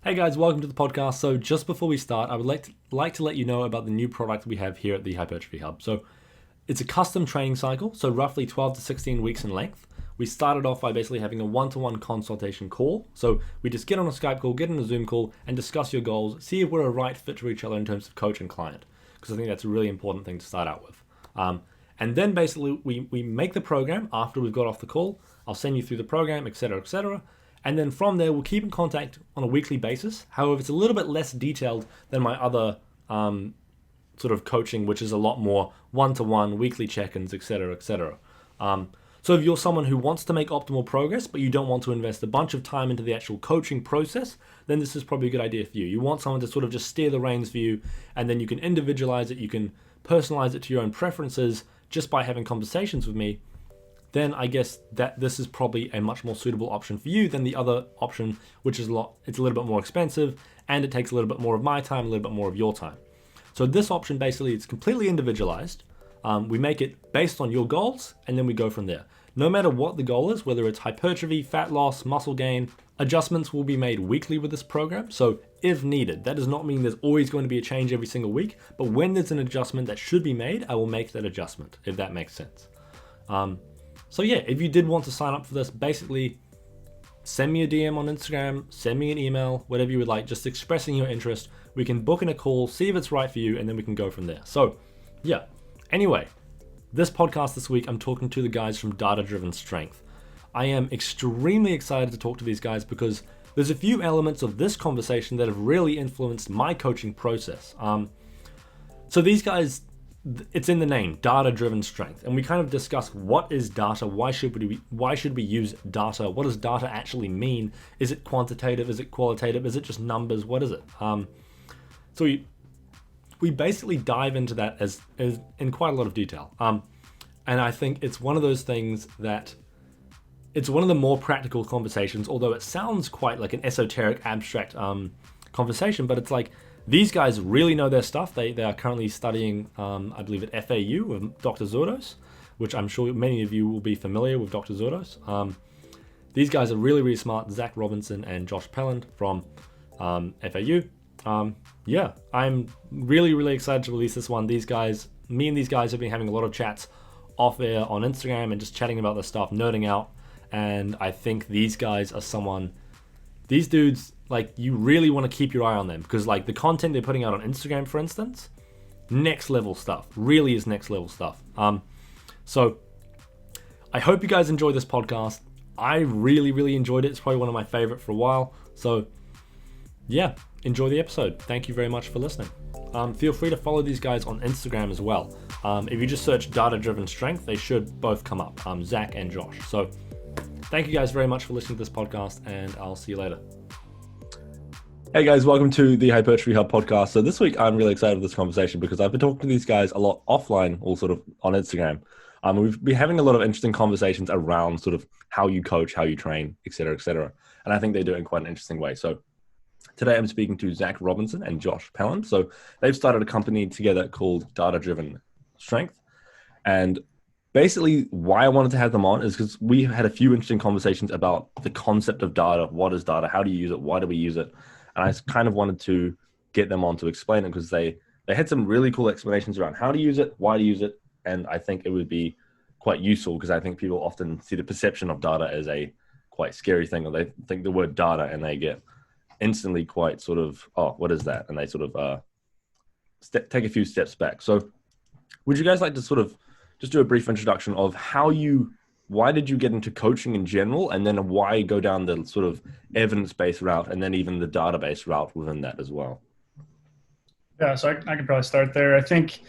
Hey guys, welcome to the podcast. So just before we start, I would like to let you know about the new product we have here at the Hypertrophy Hub. So it's a custom training cycle, so roughly 12 to 16 weeks in length. We started off by basically having a one-to-one consultation call. So we just get on a Skype call, get on a Zoom call, and discuss your goals, see if we're a right fit for each other in terms of coach and client, because I think that's a really important thing to start out with. And then basically we make the program after we've got off the call. I'll send you through the program, etc., etc. And then from there, we'll keep in contact on a weekly basis. However, it's a little bit less detailed than my other sort of coaching, which is a lot more one-to-one, weekly check-ins, etc., etc. So if you're someone who wants to make optimal progress, but you don't want to invest a bunch of time into the actual coaching process, then this is probably a good idea for you. You want someone to sort of just steer the reins for you, and then you can individualize it, you can personalize it to your own preferences just by having conversations with me. Then I guess that this is probably a much more suitable option for you than the other option, which is it's a little bit more expensive, and it takes a little bit more of my time, a little bit more of your time. So this option basically it's completely individualized. We make it based on your goals, and then we go from there. No matter what the goal is, whether it's hypertrophy, fat loss, muscle gain, adjustments will be made weekly with this program. So if needed, that does not mean there's always going to be a change every single week, but when there's an adjustment that should be made, I will make that adjustment, if that makes sense. So yeah, if you did want to sign up for this, basically send me a DM on Instagram, send me an email, whatever you would like, just expressing your interest. We can book in a call, see if it's right for you, and then we can go from there. So yeah, anyway, this podcast this week, I'm talking to the guys from Data Driven Strength. I am extremely excited to talk to these guys because there's a few elements of this conversation that have really influenced my coaching process. So these guys, it's in the name, data-driven strength, and we kind of discuss what is data, why should we use data, what does data actually mean, is it quantitative, is it qualitative, is it just numbers, what is it? So we basically dive into that as in quite a lot of detail, and I think it's one of those things that it's one of the more practical conversations, although it sounds quite like an esoteric, abstract conversation, but it's like these guys really know their stuff. They are currently studying, I believe, at FAU with Dr. Zordos, which I'm sure many of you will be familiar with Dr. Zordos. These guys are really, really smart. Zach Robinson and Josh Pelland from FAU. Yeah, I'm really, really excited to release this one. Me and these guys have been having a lot of chats off air on Instagram and just chatting about this stuff, nerding out. And I think these guys are these dudes, like, you really want to keep your eye on them because, like, the content they're putting out on Instagram, for instance, next level stuff, really is next level stuff. So I hope you guys enjoy this podcast. I really, really enjoyed it. It's probably one of my favorite for a while. So yeah, enjoy the episode. Thank you very much for listening. Feel free to follow these guys on Instagram as well. If you just search Data Driven Strength, they should both come up, Zach and Josh. So thank you guys very much for listening to this podcast, and I'll see you later. Hey guys, welcome to the Hypertrophy Hub podcast. So this week I'm really excited for this conversation because I've been talking to these guys a lot offline, all sort of on Instagram. We've been having a lot of interesting conversations around sort of how you coach, how you train, etc., etc. And I think they do it in quite an interesting way. So today I'm speaking to Zach Robinson and Josh Pelland. So they've started a company together called Data Driven Strength. And basically why I wanted to have them on is because we had a few interesting conversations about the concept of data. What is data? How do you use it? Why do we use it? And I kind of wanted to get them on to explain it because they had some really cool explanations around how to use it, why to use it. And I think it would be quite useful because I think people often see the perception of data as a quite scary thing, or they think the word data and they get instantly quite sort of, oh, what is that? And they sort of take a few steps back. So would you guys like to sort of just do a brief introduction of why did you get into coaching in general, and then why go down the sort of evidence-based route and then even the database route within that as well? Yeah, so I could probably start there. I think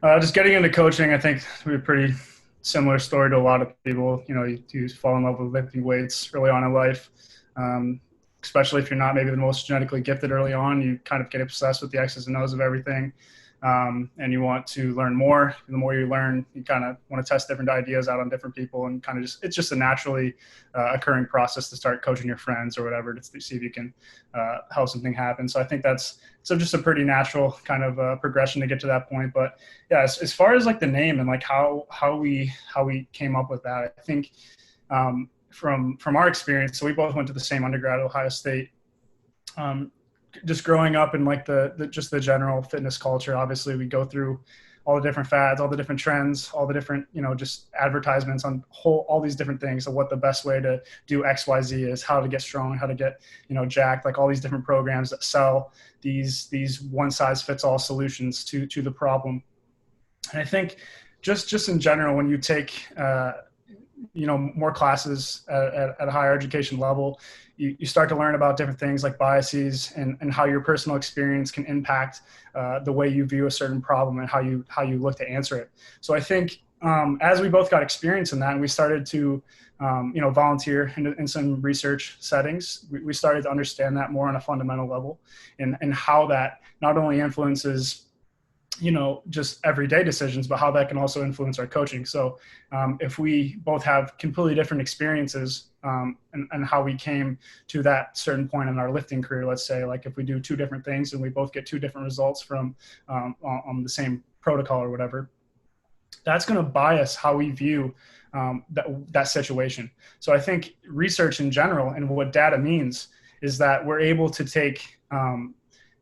just getting into coaching, I think would be a pretty similar story to a lot of people. You know, you fall in love with lifting weights early on in life, especially if you're not maybe the most genetically gifted early on. You kind of get obsessed with the X's and O's of everything. And you want to learn more. The more you learn, you kind of want to test different ideas out on different people, and kind of it's just a naturally occurring process to start coaching your friends or whatever to see if you can help something happen. So I think that's just a pretty natural kind of progression to get to that point. But yeah, as far as like the name and like how we came up with that, I think from our experience, so we both went to the same undergrad at Ohio State. um, just growing up in like just the general fitness culture. Obviously, we go through all the different fads, all the different trends, all the different, just advertisements on all these different things of what the best way to do XYZ is, how to get strong, how to get, jacked, like all these different programs that sell these one size fits all solutions to the problem. And I think just in general, when you take, more classes at a higher education level, you start to learn about different things like biases and how your personal experience can impact the way you view a certain problem and how you look to answer it. So I think as we both got experience in that, and we started to volunteer in some research settings, we started to understand that more on a fundamental level, and how that not only influences just everyday decisions, but how that can also influence our coaching. So if we both have completely different experiences and how we came to that certain point in our lifting career, let's say, like if we do two different things and we both get two different results from on the same protocol or whatever, that's going to bias how we view that situation. So I think research in general and what data means is that we're able to take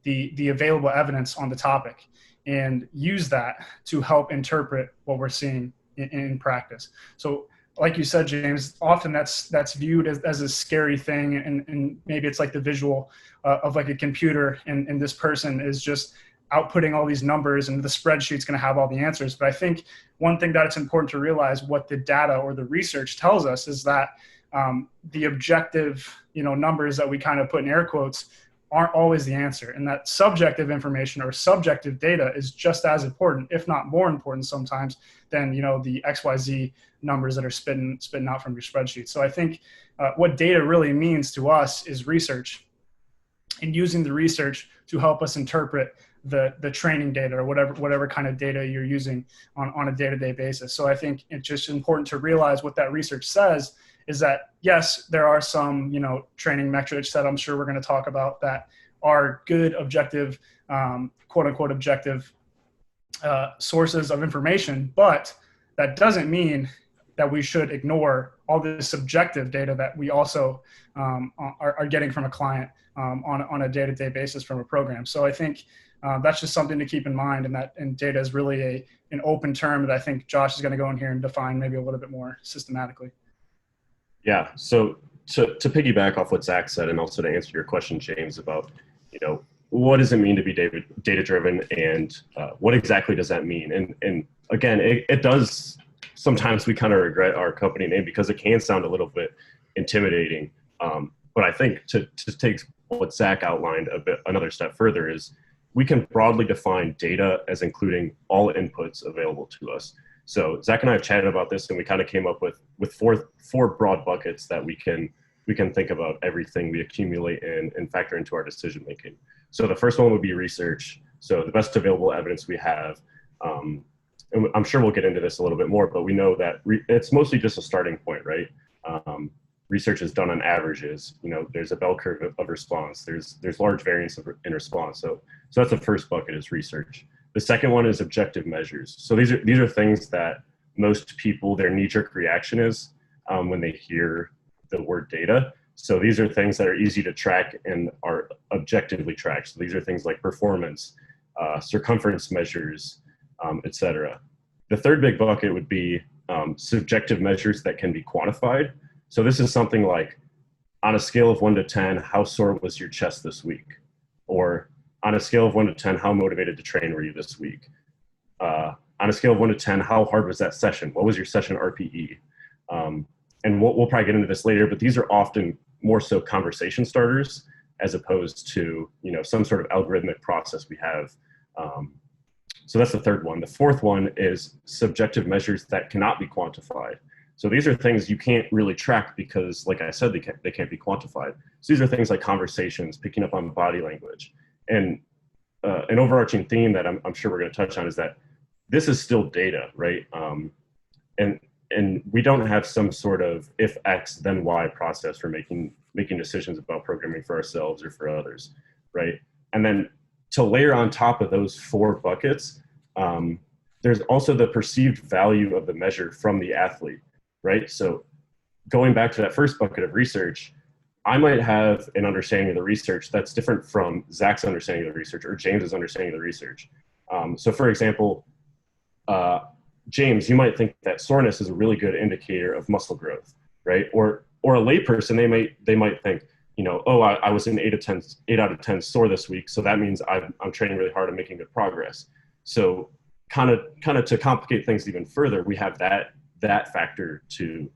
the available evidence on the topic and use that to help interpret what we're seeing in practice. So like you said, James, often that's viewed as a scary thing, and maybe it's like the visual of like a computer, and this person is just outputting all these numbers and the spreadsheet's going to have all the answers. But I think one thing that it's important to realize, what the data or the research tells us, is that the objective numbers that we kind of put in air quotes aren't always the answer, and that subjective information or subjective data is just as important, if not more important sometimes, than the XYZ numbers that are spitting out from your spreadsheet. So I think what data really means to us is research, and using the research to help us interpret the training data or whatever kind of data you're using on a day-to-day basis. So I think it's just important to realize what that research says is that, yes, there are some, training metrics that I'm sure we're going to talk about that are good, objective, quote unquote, objective sources of information, but that doesn't mean that we should ignore all this subjective data that we also are getting from a client on a day-to-day basis from a program. So I think that's just something to keep in mind, and data is really an open term that I think Josh is going to go in here and define maybe a little bit more systematically. Yeah. So to piggyback off what Zach said, and also to answer your question, James, about, what does it mean to be data driven, and what exactly does that mean? And again, it does, sometimes we kind of regret our company name because it can sound a little bit intimidating. But I think to take what Zach outlined another step further is we can broadly define data as including all inputs available to us. So Zach and I have chatted about this, and we kind of came up with four broad buckets that we can think about everything we accumulate and factor into our decision making. So the first one would be research. So the best available evidence we have, and I'm sure we'll get into this a little bit more, but we know that it's mostly just a starting point, right? Research is done on averages. There's a bell curve of response. There's large variance in response. So that's the first bucket, is research. The second one is objective measures. So these are things that most people, their knee-jerk reaction is when they hear the word data. So these are things that are easy to track and are objectively tracked. So these are things like performance, circumference measures, etc. The third big bucket would be subjective measures that can be quantified. So this is something like, on a scale of 1 to 10, how sore was your chest this week? Or on a scale of 1 to 10, how motivated to train were you this week? On a scale of 1 to 10, how hard was that session? What was your session RPE? And we'll probably get into this later, but these are often more so conversation starters as opposed to some sort of algorithmic process we have. So that's the third one. The fourth one is subjective measures that cannot be quantified. So these are things you can't really track because, like I said, they can't be quantified. So these are things like conversations, picking up on body language. And an overarching theme that I'm sure we're going to touch on is that this is still data, right? And we don't have some sort of if X then Y process for making decisions about programming for ourselves or for others, right? And then to layer on top of those four buckets, there's also the perceived value of the measure from the athlete, right? So going back to that first bucket of research, I might have an understanding of the research that's different from Zach's understanding of the research or James's understanding of the research. So for example, James, you might think that soreness is a really good indicator of muscle growth, right? Or a layperson, they might think, oh, I was an 8 out of 10 sore this week, so that means I'm training really hard and making good progress. So kind of to complicate things even further, we have that factor to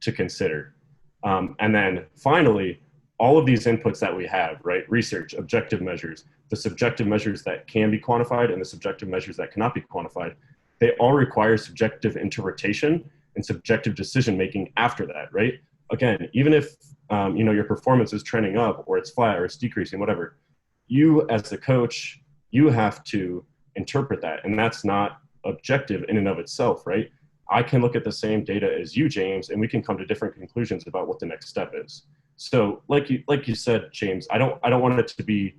consider. And then finally, all of these inputs that we have, right? Research, objective measures, the subjective measures that can be quantified and the subjective measures that cannot be quantified, they all require subjective interpretation and subjective decision-making after that, right? Again, even if, your performance is trending up or it's flat or it's decreasing, whatever, you as the coach, you have to interpret that. And that's not objective in and of itself, right? I can look at the same data as you, James, and we can come to different conclusions about what the next step is. So like you said, James, I don't want it to be,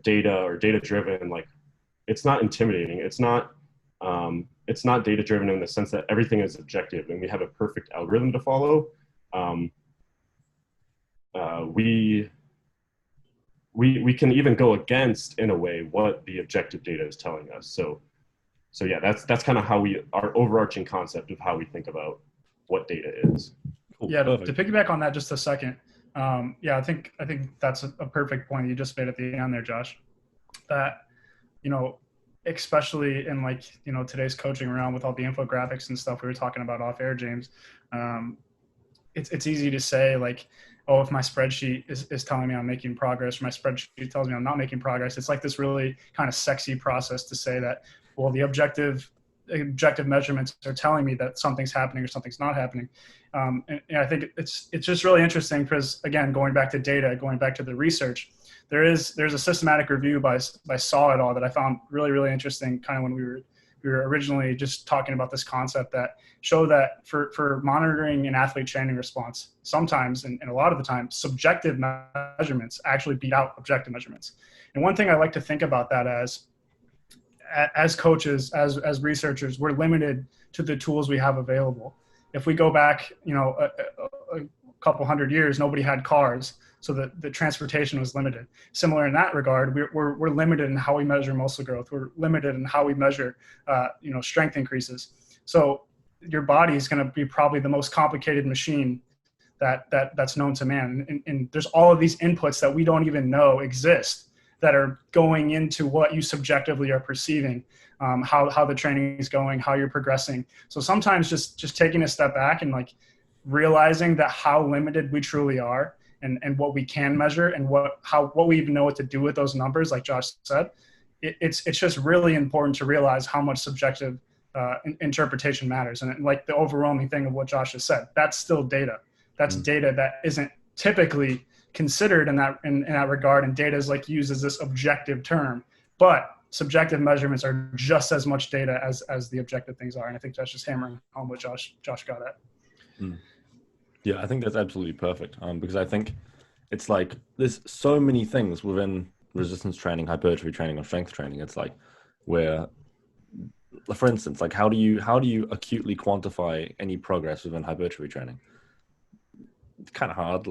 data or data driven. Like, it's not intimidating. It's not data driven in the sense that everything is objective and we have a perfect algorithm to follow. We can even go against, in a way, what the objective data is telling us. So yeah, that's kind of how our overarching concept of how we think about what data is. Cool. Yeah, to piggyback on that just a second. I think that's a perfect point you just made at the end there, Josh. That, especially in today's coaching around with all the infographics and stuff we were talking about off air, James, it's easy to say oh, if my spreadsheet is telling me I'm making progress, or my spreadsheet tells me I'm not making progress, it's like this really kind of sexy process to say that, well, the objective measurements are telling me that something's happening or something's not happening. And I think it's just really interesting because, again, going back to data, going back to the research, there's a systematic review by Saw et al. That I found really, really interesting, kind of when we were originally just talking about this concept, that show that for monitoring an athlete training response, sometimes, and a lot of the time, subjective measurements actually beat out objective measurements. And one thing I like to think about that as coaches, as researchers, we're limited to the tools we have available. If we go back, a couple hundred years, nobody had cars, so the transportation was limited. Similar in that regard, we're limited in how we measure muscle growth. We're limited in how we measure, strength increases. So your body is going to be probably the most complicated machine that's known to man. And there's all of these inputs that we don't even know exist that are going into what you subjectively are perceiving, how the training is going, how you're progressing. So sometimes just taking a step back and realizing that how limited we truly are and what we can measure and what we even know what to do with those numbers, like Josh said, it's just really important to realize how much subjective interpretation matters. And the overwhelming thing of what Josh has said, that's still data. That's data that isn't typically considered in that regard, and data is used as this objective term, but subjective measurements are just as much data as the objective things are. And I think that's just hammering home what Josh got at. Yeah, I think that's absolutely perfect, because I think it's there's so many things within resistance training, hypertrophy training, or strength training. It's where, for instance, how do you acutely quantify any progress within hypertrophy training? It's kind of hard.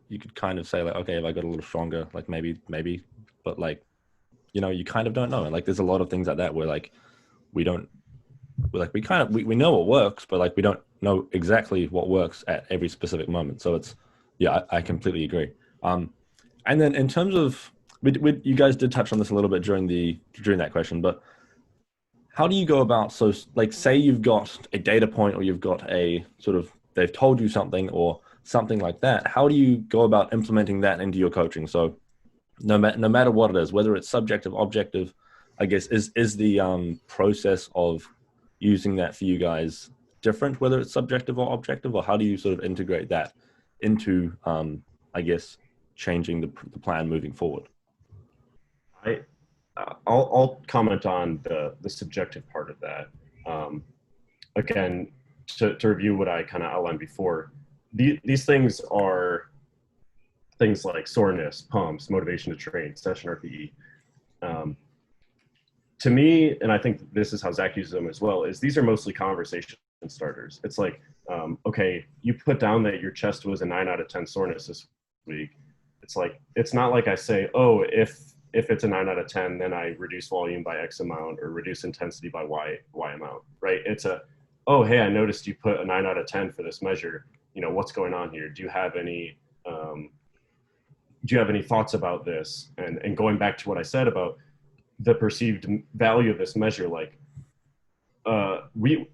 You could kind of say okay, if I got a little stronger, maybe, but you kind of don't know. And there's a lot of things like that where we don't, we know what works, but we don't know exactly what works at every specific moment. So I completely agree. And then in terms of, you guys did touch on this a little bit during that question, but how do you go about, say you've got a data point, or you've got a they've told you something or something like that, how do you go about implementing that into your coaching? So no matter what it is, whether it's subjective, objective, I guess, is the process of using that for you guys different, whether it's subjective or objective, or how do you integrate that into, I guess, changing the plan moving forward? I'll comment on the subjective part of that. Again, to review what I kind of outlined before, these things are things like soreness, pumps, motivation to train, session RPE. To me, and I think this is how Zach uses them as well, is these are mostly conversation starters. It's okay, you put down that your chest was a 9 out of 10 soreness this week. It's not like I say, oh, if it's a 9 out of 10, then I reduce volume by X amount or reduce intensity by Y amount, right? It's oh, hey, I noticed you put a 9 out of 10 for this measure. What's going on here? Do you have any thoughts about this? And going back to what I said about the perceived value of this measure, like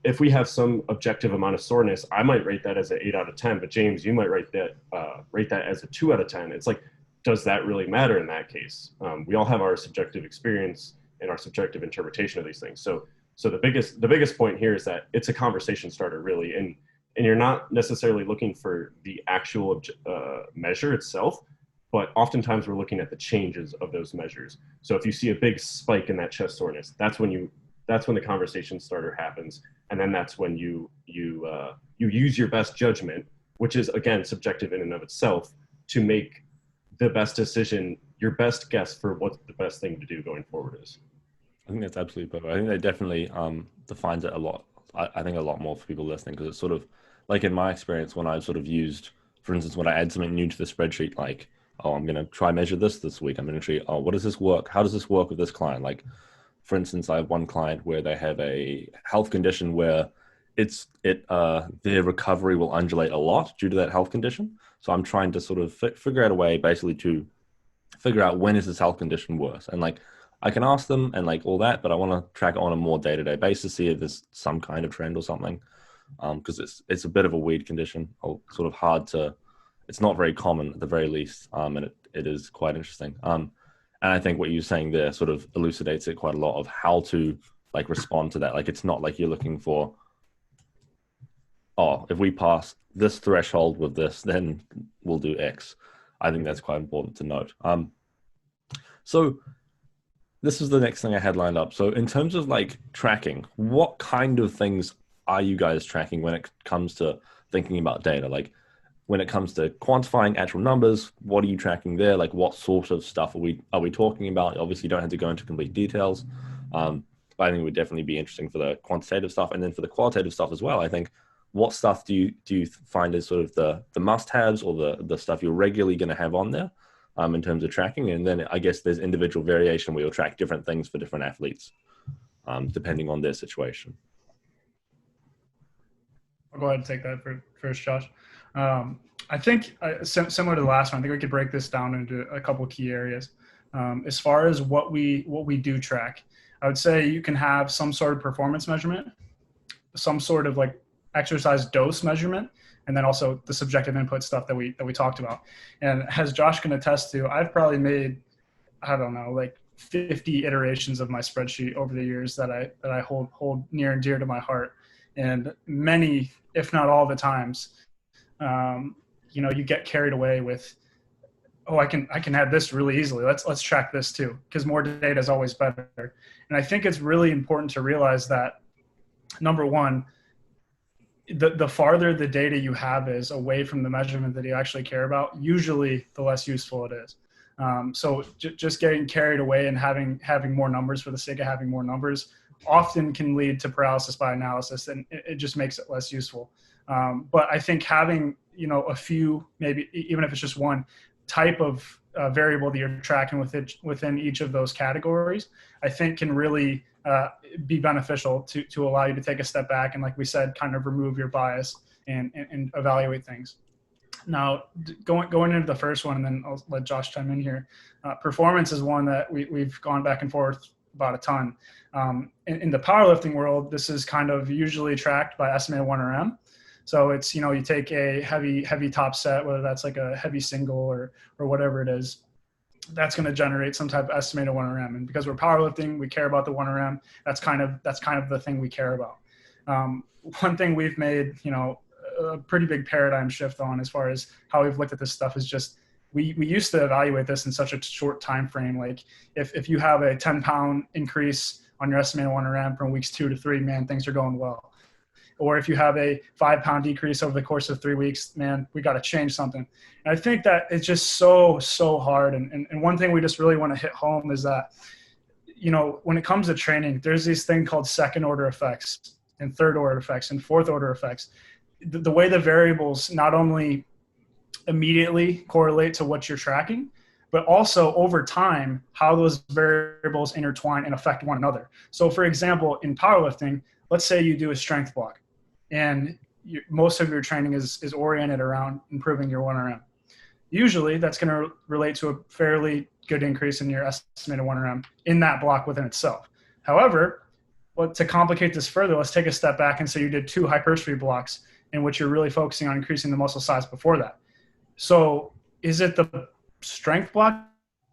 if we have some objective amount of soreness, I might rate that as an 8 out of 10, but James, you might rate that as a 2 out of 10. It's like, does that really matter in that case? We all have our subjective experience and our subjective interpretation of these things. So the biggest point here is that it's a conversation starter, really, and you're not necessarily looking for the actual measure itself, but oftentimes we're looking at the changes of those measures. So if you see a big spike in that chest soreness, that's when the conversation starter happens, and then that's when you use your best judgment, which is again subjective in and of itself, to make the best decision, your best guess for what the best thing to do going forward is. I think that's absolutely perfect. I think that definitely defines it a lot. I think a lot more for people listening, because it's sort of like in my experience when I've sort of used, for instance, when I add something new to the spreadsheet, like, oh, I'm going to try measure this week. I'm going to see, oh, what does this work? How does this work with this client? Like, for instance, I have one client where they have a health condition where their recovery will undulate a lot due to that health condition. So I'm trying to sort of figure out a way basically to figure out when is this health condition worse. And like, I can ask them and like all that, but I want to track it on a more day-to-day basis, see if there's some kind of trend or something. Because it's a bit of a weird condition, or sort of hard to, it's not very common at the very least. And it is quite interesting. And I think what you're saying there sort of elucidates it quite a lot of how to like respond to that. Like, it's not like you're looking for, oh, if we pass this threshold with this, then we'll do X. I think that's quite important to note. So this is the next thing I had lined up. So in terms of like tracking, what kind of things are you guys tracking when it comes to thinking about data? Like, when it comes to quantifying actual numbers, what are you tracking there? Like, what sort of stuff are we talking about? Obviously, you don't have to go into complete details, but I think it would definitely be interesting for the quantitative stuff, and then for the qualitative stuff as well. I think, what stuff do you find as sort of the must-haves, or the stuff you're regularly going to have on there in terms of tracking? And then I guess there's individual variation where you'll track different things for different athletes, depending on their situation. I'll go ahead and take that first, Josh. I think similar to the last one, I think we could break this down into a couple of key areas. As far as what we do track, I would say you can have some sort of performance measurement, some sort of like exercise dose measurement, and then also the subjective input stuff that we talked about. And as Josh can attest to, I've probably made, I don't know, like 50 iterations of my spreadsheet over the years that I hold near and dear to my heart. And many, if not all the times, you get carried away with, oh, I can add this really easily. Let's track this too, because more data is always better. And I think it's really important to realize that, number one, the farther the data you have is away from the measurement that you actually care about, usually the less useful it is. So just getting carried away and having more numbers for the sake of having more numbers often can lead to paralysis by analysis, and it just makes it less useful. But I think having, a few, maybe even if it's just one type of variable that you're tracking within each of those categories, I think can really be beneficial to allow you to take a step back and, like we said, kind of remove your bias and evaluate things. Now, going into the first one, and then I'll let Josh chime in here. Performance is one that we've gone back and forth about a ton. In the powerlifting world, this is kind of usually tracked by estimated 1RM. So it's, you take a heavy top set, whether that's like a heavy single or whatever it is, that's going to generate some type of estimated 1RM. And because we're powerlifting, we care about the 1RM. That's kind of the thing we care about. One thing we've made, a pretty big paradigm shift on as far as how we've looked at this stuff is just, we used to evaluate this in such a short time frame. Like if you have a 10-pound increase on your estimated 1RM from weeks 2 to 3, man, things are going well. Or if you have a 5-pound decrease over the course of 3 weeks, man, we got to change something. And I think that it's just so hard. And one thing we just really want to hit home is that, when it comes to training, there's this thing called second order effects and third order effects and fourth order effects. the way the variables not only immediately correlate to what you're tracking, but also over time, how those variables intertwine and affect one another. So for example, in powerlifting, let's say you do a strength block and most of your training is oriented around improving your 1RM. Usually that's going to relate to a fairly good increase in your estimated 1RM in that block within itself. However, to complicate this further, let's take a step back and say you did 2 hypertrophy blocks in which you're really focusing on increasing the muscle size before that. So is it the strength block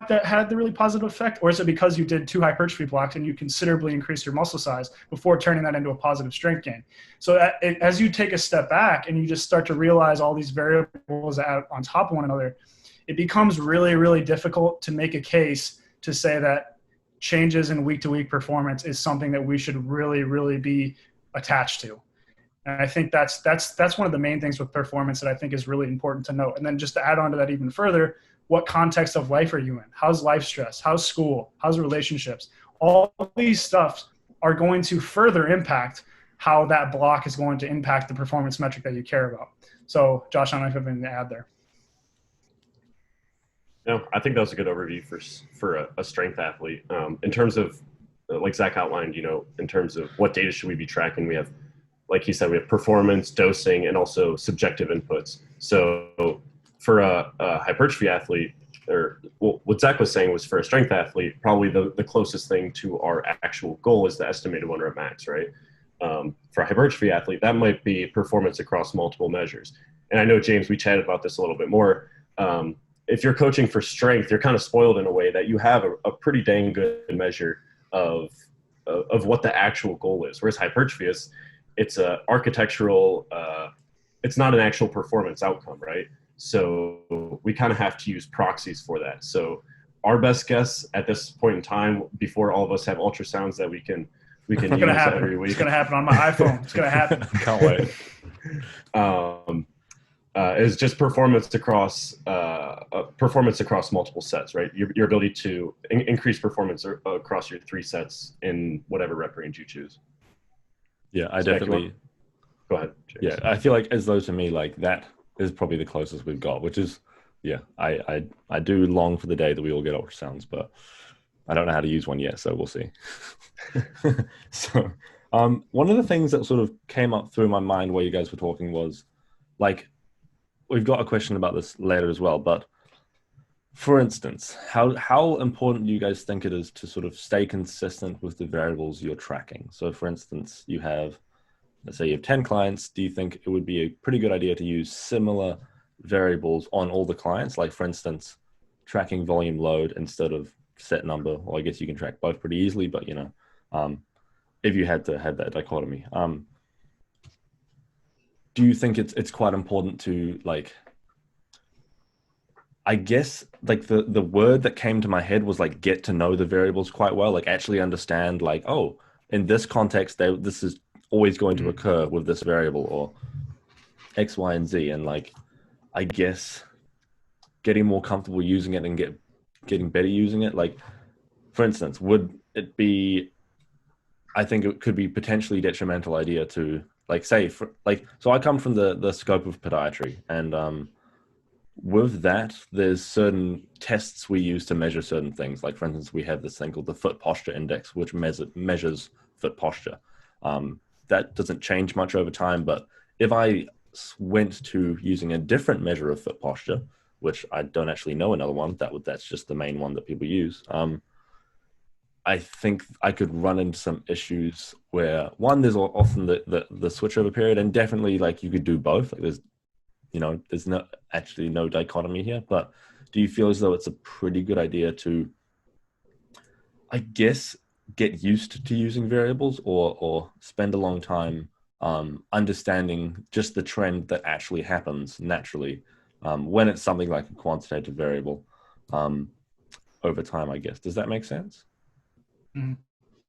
that had the really positive effect, or is it because you did 2 hypertrophy blocks and you considerably increased your muscle size before turning that into a positive strength gain? So as you take a step back and you just start to realize all these variables on top of one another, it becomes really, really difficult to make a case to say that changes in week-to-week performance is something that we should really, really be attached to. And I think that's one of the main things with performance that I think is really important to note. And then just to add on to that even further, what context of life are you in? How's life stress? How's school? How's relationships? All these stuff are going to further impact how that block is going to impact the performance metric that you care about. So Josh, I don't know if you have anything to add there. No, I think that was a good overview for a strength athlete. In terms of, like Zach outlined, in terms of what data should we be tracking, we have, like he said, we have performance, dosing, and also subjective inputs. So for a hypertrophy athlete, what Zach was saying was for a strength athlete, probably the closest thing to our actual goal is the estimated 1 rep max, right? For a hypertrophy athlete, that might be performance across multiple measures. And I know, James, we chatted about this a little bit more. If you're coaching for strength, you're kind of spoiled in a way that you have a pretty dang good measure of what the actual goal is. Whereas hypertrophy it's a architectural, it's not an actual performance outcome, right? So we kind of have to use proxies for that. So our best guess at this point in time, before all of us have ultrasounds that we can use every week. It's going to happen on my iPhone. It's going to happen. Can't wait. Is just performance across multiple sets, right? Your ability to increase performance across your 3 sets in whatever rep range you choose. Yeah, I definitely. Go ahead, James. Yeah, I feel like as though to me, like that is probably the closest we've got, which is, yeah, I do long for the day that we all get ultrasounds, but I don't know how to use one yet, so we'll see. So, one of the things that sort of came up through my mind while you guys were talking was, like, we've got a question about this later as well, but for instance, how important do you guys think it is to sort of stay consistent with the variables you're tracking? So for instance, let's say you have 10 clients. Do you think it would be a pretty good idea to use similar variables on all the clients? Like for instance, tracking volume load instead of set number, or I guess you can track both pretty easily, but if you had to have that dichotomy, do you think it's quite important to, like, I guess like the word that came to my head was like get to know the variables quite well, like actually understand like, oh, in this context, this is always going to occur with this variable or X, Y, and Z. And like, I guess getting more comfortable using it and getting better using it. Like, for instance, would it be, I think it could be potentially detrimental idea to like say, so I come from the scope of podiatry, and with that, there's certain tests we use to measure certain things. Like, for instance, we have this thing called the foot posture index, which measures foot posture. That doesn't change much over time, but if I went to using a different measure of foot posture, which I don't actually know another one, that's just the main one that people use, I think I could run into some issues where, one, there's often the switchover period, and definitely like you could do both. Like there's no dichotomy here, but do you feel as though it's a pretty good idea to, I guess, get used to using variables or spend a long time understanding just the trend that actually happens naturally when it's something like a quantitative variable over time, I guess. Does that make sense? Mm-hmm.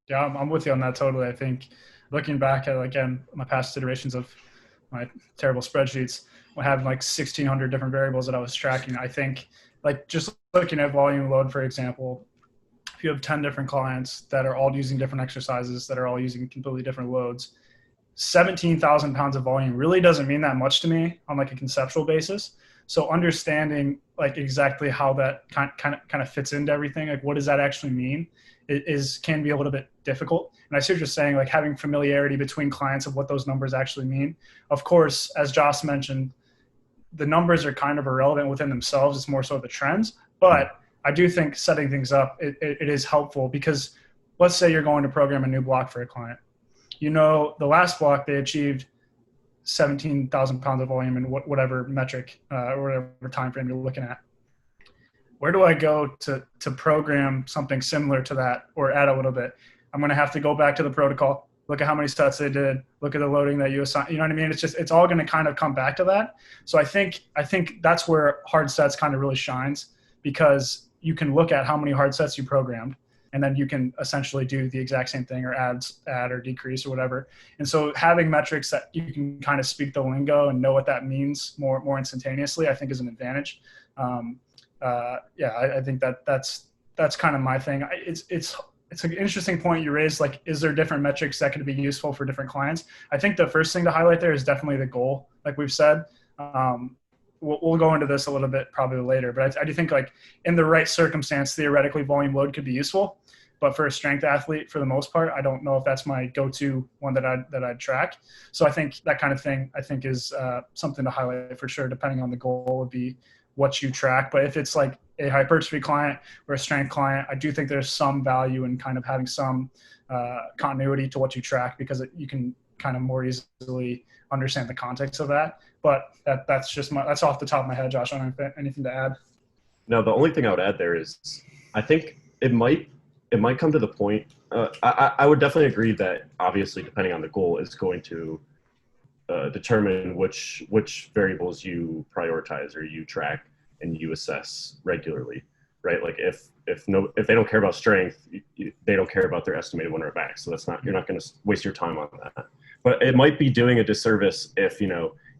Yeah, I'm with you on that totally. I think looking back at, again, my past iterations of my terrible spreadsheets, I had like 1,600 different variables that I was tracking. I think like just looking at volume load, for example, if you have 10 different clients that are all using different exercises, that are all using completely different loads, 17,000 pounds of volume really doesn't mean that much to me on like a conceptual basis. So understanding like exactly how that kind of fits into everything, like what does that actually mean, can be a little bit difficult. And I see what you're saying, like having familiarity between clients of what those numbers actually mean. Of course, as Josh mentioned, the numbers are kind of irrelevant within themselves. It's more so the trends. But I do think setting things up, it is helpful, because let's say you're going to program a new block for a client. You know, the last block they achieved 17,000 pounds of volume in whatever metric or whatever time frame you're looking at. Where do I go to program something similar to that or add a little bit? I'm going to have to go back to the protocol, look at how many sets they did, look at the loading that you assign. You know what I mean? It's all going to kind of come back to that. So I think that's where hard sets kind of really shines, because you can look at how many hard sets you programmed, and then you can essentially do the exact same thing or add or decrease or whatever. And so having metrics that you can kind of speak the lingo and know what that means more instantaneously, I think is an advantage. I think that's kind of my thing. It's an interesting point you raised. Like, is there different metrics that could be useful for different clients? I think the first thing to highlight there is definitely the goal. Like we've said, we'll go into this a little bit probably later, but I do think like in the right circumstance, theoretically volume load could be useful. But for a strength athlete, for the most part, I don't know if that's my go-to one that I'd track. So I think that kind of thing, is something to highlight for sure, depending on the goal would be what you track. But if it's like a hypertrophy client or a strength client, I do think there's some value in kind of having some continuity to what you track, because you can kind of more easily understand the context of that. But that's off the top of my head. Josh, I don't have anything to add. No, the only thing I would add there is I think it might come to the point. I would definitely agree that obviously depending on the goal is going to determine which variables you prioritize or you track and you assess regularly, right? Like if they don't care about strength, they don't care about their estimated winner back. So you're not going to waste your time on that. But it might be doing a disservice if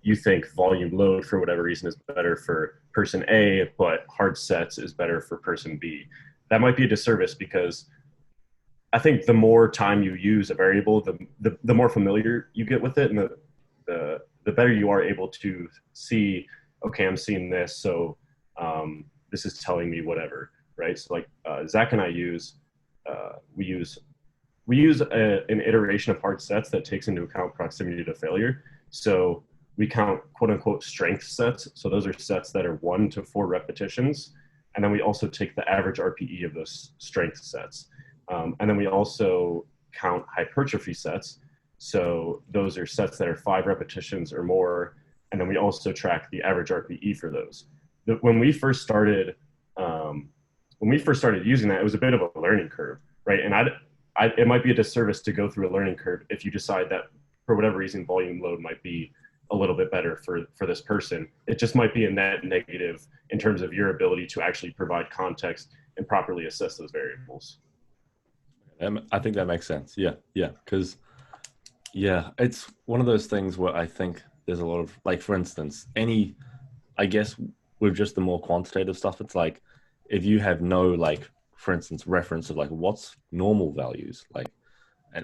you think volume load for whatever reason is better for person A, but hard sets is better for person B. That might be a disservice, because I think the more time you use a variable, the more familiar you get with it, and the better you are able to see, okay, I'm seeing this, so this is telling me whatever, right? So like Zach and I we use an iteration of hard sets that takes into account proximity to failure. So we count quote unquote strength sets. So those are sets that are 1 to 4 repetitions. And then we also take the average RPE of those strength sets. And then we also count hypertrophy sets. So those are sets that are 5 repetitions or more. And then we also track the average RPE for those. When we first started using that, it was a bit of a learning curve, right? And it might be a disservice to go through a learning curve if you decide that for whatever reason volume load might be a little bit better for this person. It just might be a net negative in terms of your ability to actually provide context and properly assess those variables. I think that makes sense. Yeah. Because it's one of those things where I think there's a lot of, like, for instance, I guess with just the more quantitative stuff, it's like if you have no, like, for instance, reference of like what's normal values, like,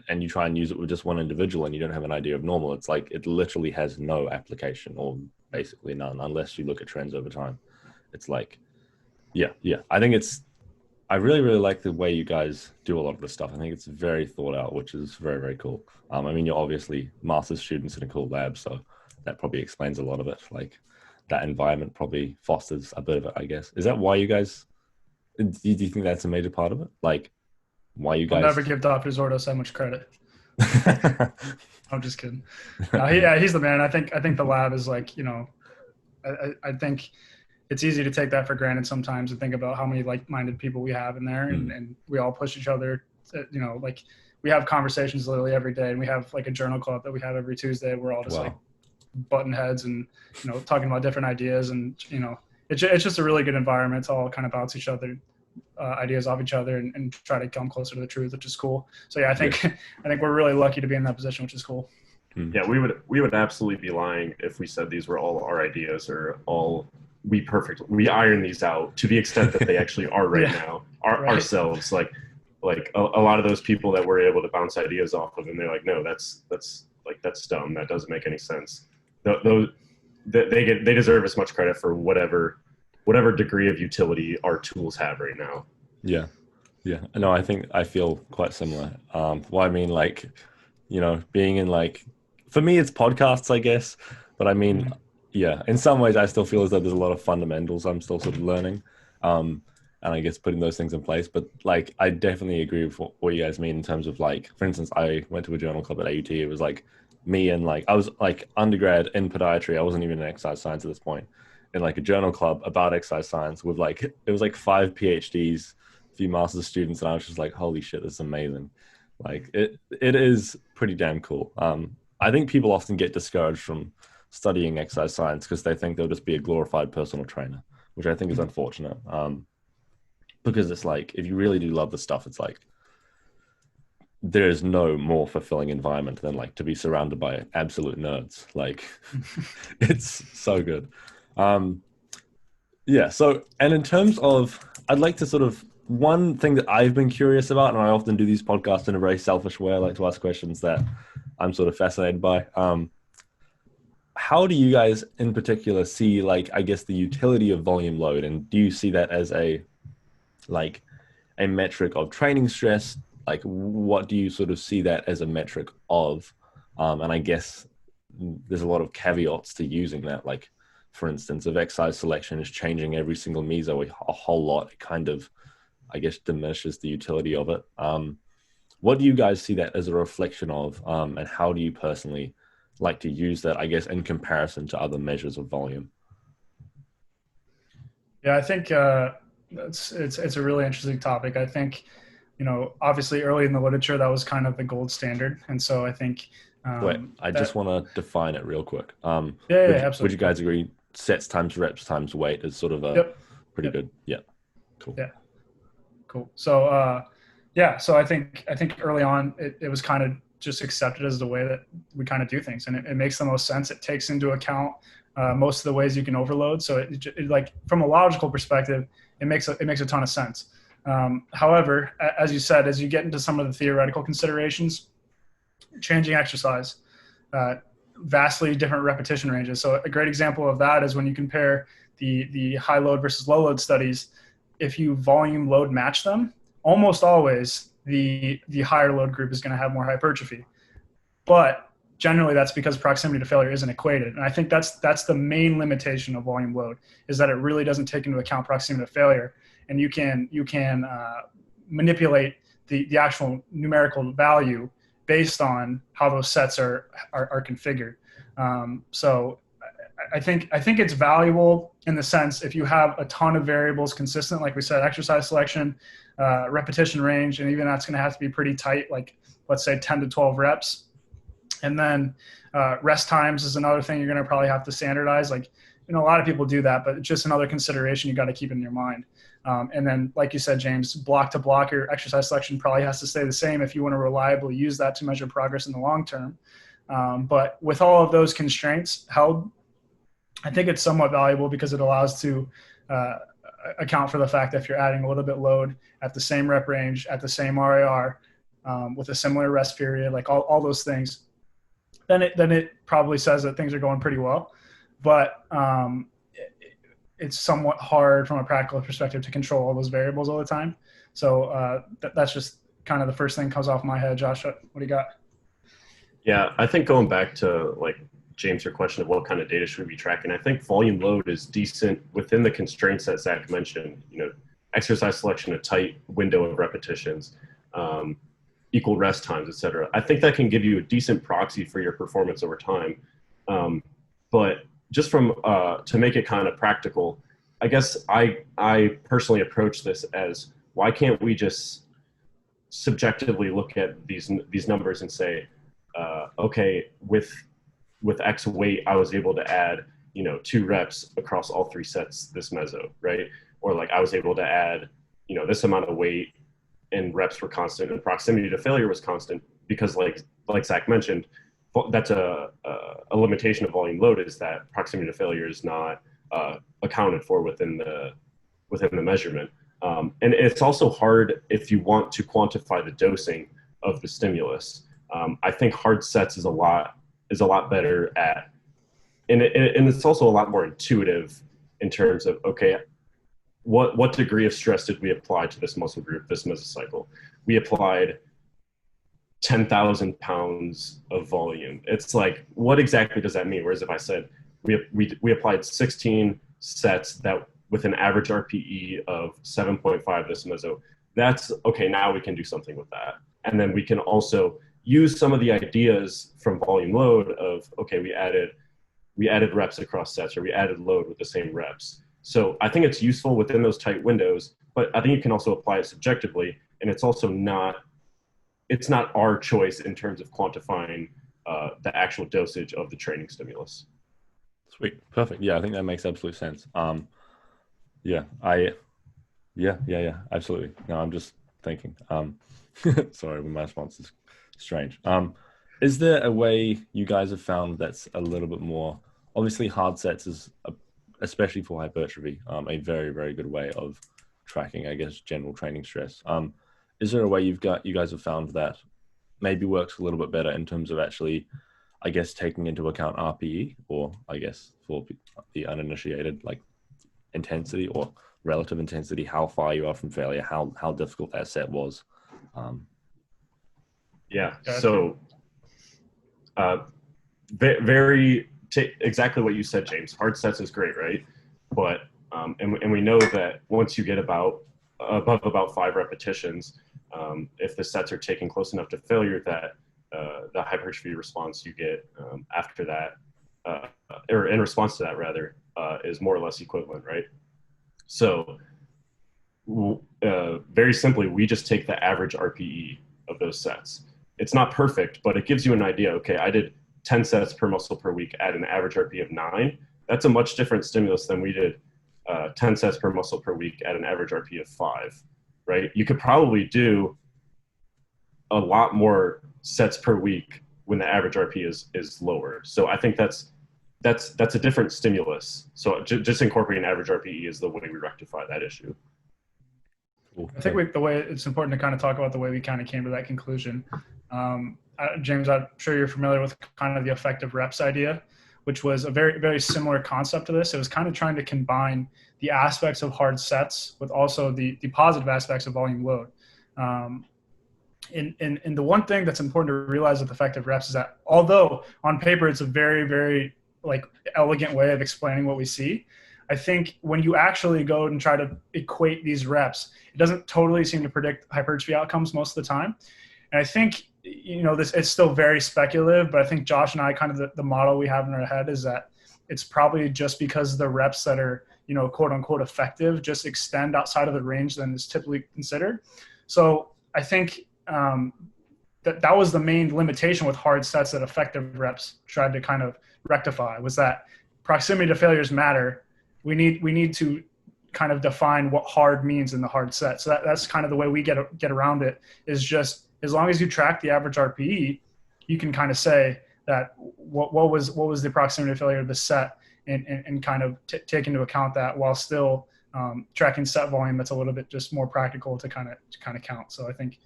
and you try and use it with just one individual and you don't have an idea of normal, it's like it literally has no application, or basically none, unless you look at trends over time. It's like, I think I really, really like the way you guys do a lot of this stuff. I think it's very thought out, which is very, very cool. I mean, you're obviously master's students in a cool lab, so that probably explains a lot of it. Like, that environment probably fosters a bit of it, I guess. Is that why you guys, do you think that's a major part of it? Like, why you guys... I'll never give Dr. Zordos that much credit. I'm just kidding. He's the man. I think the lab is like, I think it's easy to take that for granted sometimes and think about how many like-minded people we have in there, and we all push each other. Like, we have conversations literally every day, and we have like a journal club that we have every Tuesday. We're all just like button heads and talking about different ideas, and it's just a really good environment to all kind of bounce each other ideas off each other and try to come closer to the truth, which is cool. So I think we're really lucky to be in that position, which is cool. Yeah, we would absolutely be lying if we said these were all our ideas or all we iron these out to the extent that they actually are right now ourselves. Like a lot of those people that we're able to bounce ideas off of, and they're like, no, that's that's dumb. That doesn't make any sense. Those they deserve as much credit for whatever degree of utility our tools have right now. Yeah. Yeah. No, I think I feel quite similar. Well, I mean, like, being in like, for me, it's podcasts, I guess. But I mean, yeah, in some ways, I still feel as though there's a lot of fundamentals I'm still sort of learning. And I guess putting those things in place. But like, I definitely agree with what you guys mean in terms of like, for instance, I went to a journal club at AUT. It was like me and like, I was like undergrad in podiatry. I wasn't even in exercise science at this point. In like a journal club about exercise science with like, it was like 5 PhDs, a few master's students. And I was just like, holy shit, this is amazing. Like it is pretty damn cool. I think people often get discouraged from studying exercise science because they think they'll just be a glorified personal trainer, which I think is unfortunate. Because it's like, if you really do love the stuff, it's like, there is no more fulfilling environment than like to be surrounded by absolute nerds. Like it's so good. Yeah. So, and in terms of, I'd like to sort of, one thing that I've been curious about, and I often do these podcasts in a very selfish way, I like to ask questions that I'm sort of fascinated by. How do you guys in particular see, like, I guess the utility of volume load? And do you see that as a metric of training stress? Like, what do you sort of see that as a metric of? And I guess there's a lot of caveats to using that. Like, for instance, if exercise selection is changing every single meso a whole lot, it kind of, I guess, diminishes the utility of it. What do you guys see that as a reflection of? And how do you personally like to use that, I guess, in comparison to other measures of volume? Yeah, I think it's a really interesting topic. I think, obviously early in the literature, that was kind of the gold standard. And so I think... Wait, I just want to define it real quick. Absolutely. Would you guys agree sets times reps times weight is sort of a pretty good? Yeah. Cool. Yeah. Cool. So, so I think early on it was kind of just accepted as the way that we kind of do things, and it makes the most sense. It takes into account most of the ways you can overload. So it like from a logical perspective, it makes a ton of sense. However, as you said, as you get into some of the theoretical considerations, changing exercise, vastly different repetition ranges. So a great example of that is when you compare the high load versus low load studies. If you volume load match them, almost always the higher load group is going to have more hypertrophy. But generally that's because proximity to failure isn't equated. And I think that's the main limitation of volume load, is that it really doesn't take into account proximity to failure. And you can manipulate the actual numerical value based on how those sets are configured. So I think it's valuable in the sense, if you have a ton of variables consistent, like we said, exercise selection, repetition range, and even that's going to have to be pretty tight, like let's say 10 to 12 reps. And then rest times is another thing you're going to probably have to standardize. Like, a lot of people do that, but it's just another consideration you got to keep in your mind. And then, like you said, James, block to block, your exercise selection probably has to stay the same if you want to reliably use that to measure progress in the long term. But with all of those constraints held, I think it's somewhat valuable because it allows to account for the fact that if you're adding a little bit load at the same rep range, at the same RAR, with a similar rest period, like all those things, then it probably says that things are going pretty well. But it's somewhat hard from a practical perspective to control all those variables all the time. So that's just kind of the first thing that comes off my head. Josh, what do you got? Yeah, I think going back to like James, your question of what kind of data should we be tracking, I think volume load is decent within the constraints that Zach mentioned. Exercise selection, a tight window of repetitions, equal rest times, etc. I think that can give you a decent proxy for your performance over time. But just from to make it kind of practical, I guess I personally approach this as, why can't we just subjectively look at these numbers and say, okay, with X weight, I was able to add 2 reps across all 3 sets this meso, right? Or like I was able to add this amount of weight and reps were constant and proximity to failure was constant, because like Zach mentioned, that's a limitation of volume load, is that proximity to failure is not accounted for within the measurement. And it's also hard if you want to quantify the dosing of the stimulus. I think hard sets is a lot is a lot better at, and it's also a lot more intuitive in terms of, okay, what degree of stress did we apply to this muscle group, this mesocycle? We applied 10,000 pounds of volume. It's like, what exactly does that mean? Whereas if I said we applied 16 sets that with an average RPE of 7.5 this meso, that's okay. Now we can do something with that. And then we can also use some of the ideas from volume load of, okay, we added reps across sets, or we added load with the same reps. So I think it's useful within those tight windows, but I think you can also apply it subjectively. And it's also not our choice in terms of quantifying the actual dosage of the training stimulus. Sweet. Perfect. Yeah, I think that makes absolute sense. Yeah, absolutely. No, I'm just thinking. Sorry, my response is strange. Is there a way you guys have found that's a little bit more, obviously hard sets is, especially for hypertrophy, a very, very good way of tracking, I guess, general training stress. Is there a way you guys have found that maybe works a little bit better in terms of actually, I guess, taking into account RPE, or I guess for the uninitiated, like intensity or relative intensity, how far you are from failure, how difficult that set was? So exactly what you said, James. Hard sets is great, right? But and we know that once you get above about 5 repetitions, if the sets are taken close enough to failure, that the hypertrophy response you get after that, or in response to that rather, is more or less equivalent, right? So very simply, we just take the average RPE of those sets. It's not perfect, but it gives you an idea. Okay, I did 10 sets per muscle per week at an average RPE of 9. That's a much different stimulus than we did 10 sets per muscle per week at an average RPE of 5, right? You could probably do a lot more sets per week when the average RPE is lower. So I think that's a different stimulus. So just incorporating average RPE is the way we rectify that issue. I think the way it's important to kind of talk about the way we kind of came to that conclusion. James, I'm sure you're familiar with kind of the effective reps idea, which was a very, very similar concept to this. It was kind of trying to combine the aspects of hard sets with also the positive aspects of volume load. And the one thing that's important to realize with effective reps is that although on paper it's a very, very like elegant way of explaining what we see, I think when you actually go and try to equate these reps, it doesn't totally seem to predict hypertrophy outcomes most of the time. And I think, it's still very speculative, but I think Josh and I kind of the model we have in our head is that it's probably just because the reps that are, quote unquote effective just extend outside of the range than is typically considered. So I think that was the main limitation with hard sets that effective reps tried to kind of rectify, was that proximity to failures matter. We need to kind of define what hard means in the hard set. So that's kind of the way we get around it, is just as long as you track the average RPE, you can kind of say that what was the proximity to failure of the set, and kind of take into account that while still tracking set volume that's a little bit just more practical to kind of count. So I think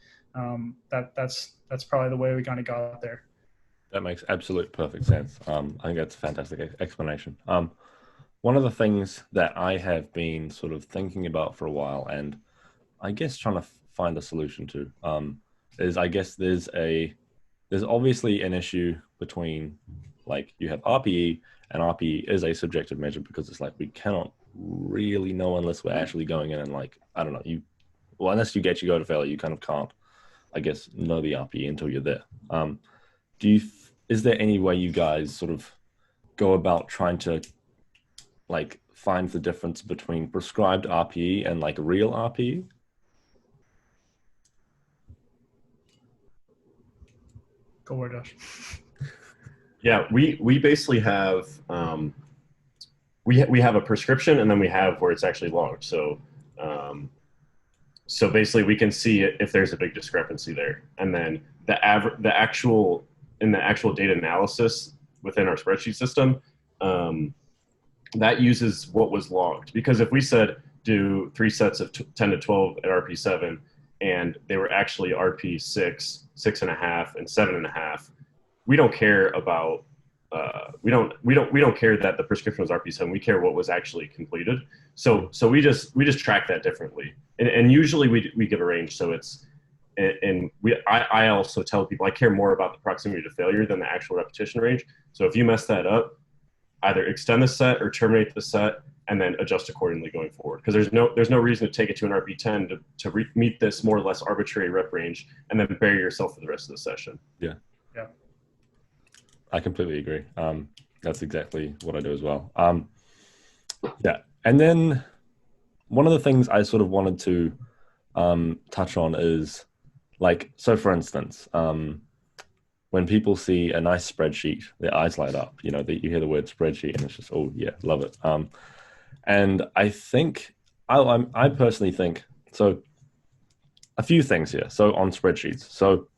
that's probably the way we kind of got there. That makes absolute perfect sense. I think that's a fantastic explanation. One of the things that I have been sort of thinking about for a while, and I guess trying to find a solution to, is I guess there's obviously an issue between, like, you have RPE, and RPE is a subjective measure because it's like we cannot really know unless we're actually going in and, like, I don't know, unless you go to failure, you kind of can't, I guess, know the RPE until you're there. Is there any way you guys sort of go about trying to, like, find the difference between prescribed RPE and, like, real RPE? Go where, Josh? Yeah, we basically have we have a prescription, and then we have where it's actually logged. So so basically we can see if there's a big discrepancy there, and then the actual data analysis within our spreadsheet system, that uses what was logged. Because if we said do 3 sets of 10 to 12 at RP7, and they were actually RP6, 6.5, and 7.5, we don't care about we don't care that the prescription was RP7. We care what was actually completed. So we just track that differently, and usually we give a range. So it's and I also tell people I care more about the proximity to failure than the actual repetition range. So if you mess that up, either extend the set or terminate the set, and then adjust accordingly going forward. Because there's no reason to take it to an RP10 to meet this more or less arbitrary rep range and then bury yourself for the rest of the session. Yeah. Yeah. I completely agree. That's exactly what I do as well. Yeah. And then one of the things I sort of wanted to touch on is, like, so for instance, when people see a nice spreadsheet, their eyes light up. You hear the word spreadsheet and it's just, oh yeah, love it. And I think, I personally think, so a few things here. So on spreadsheets. So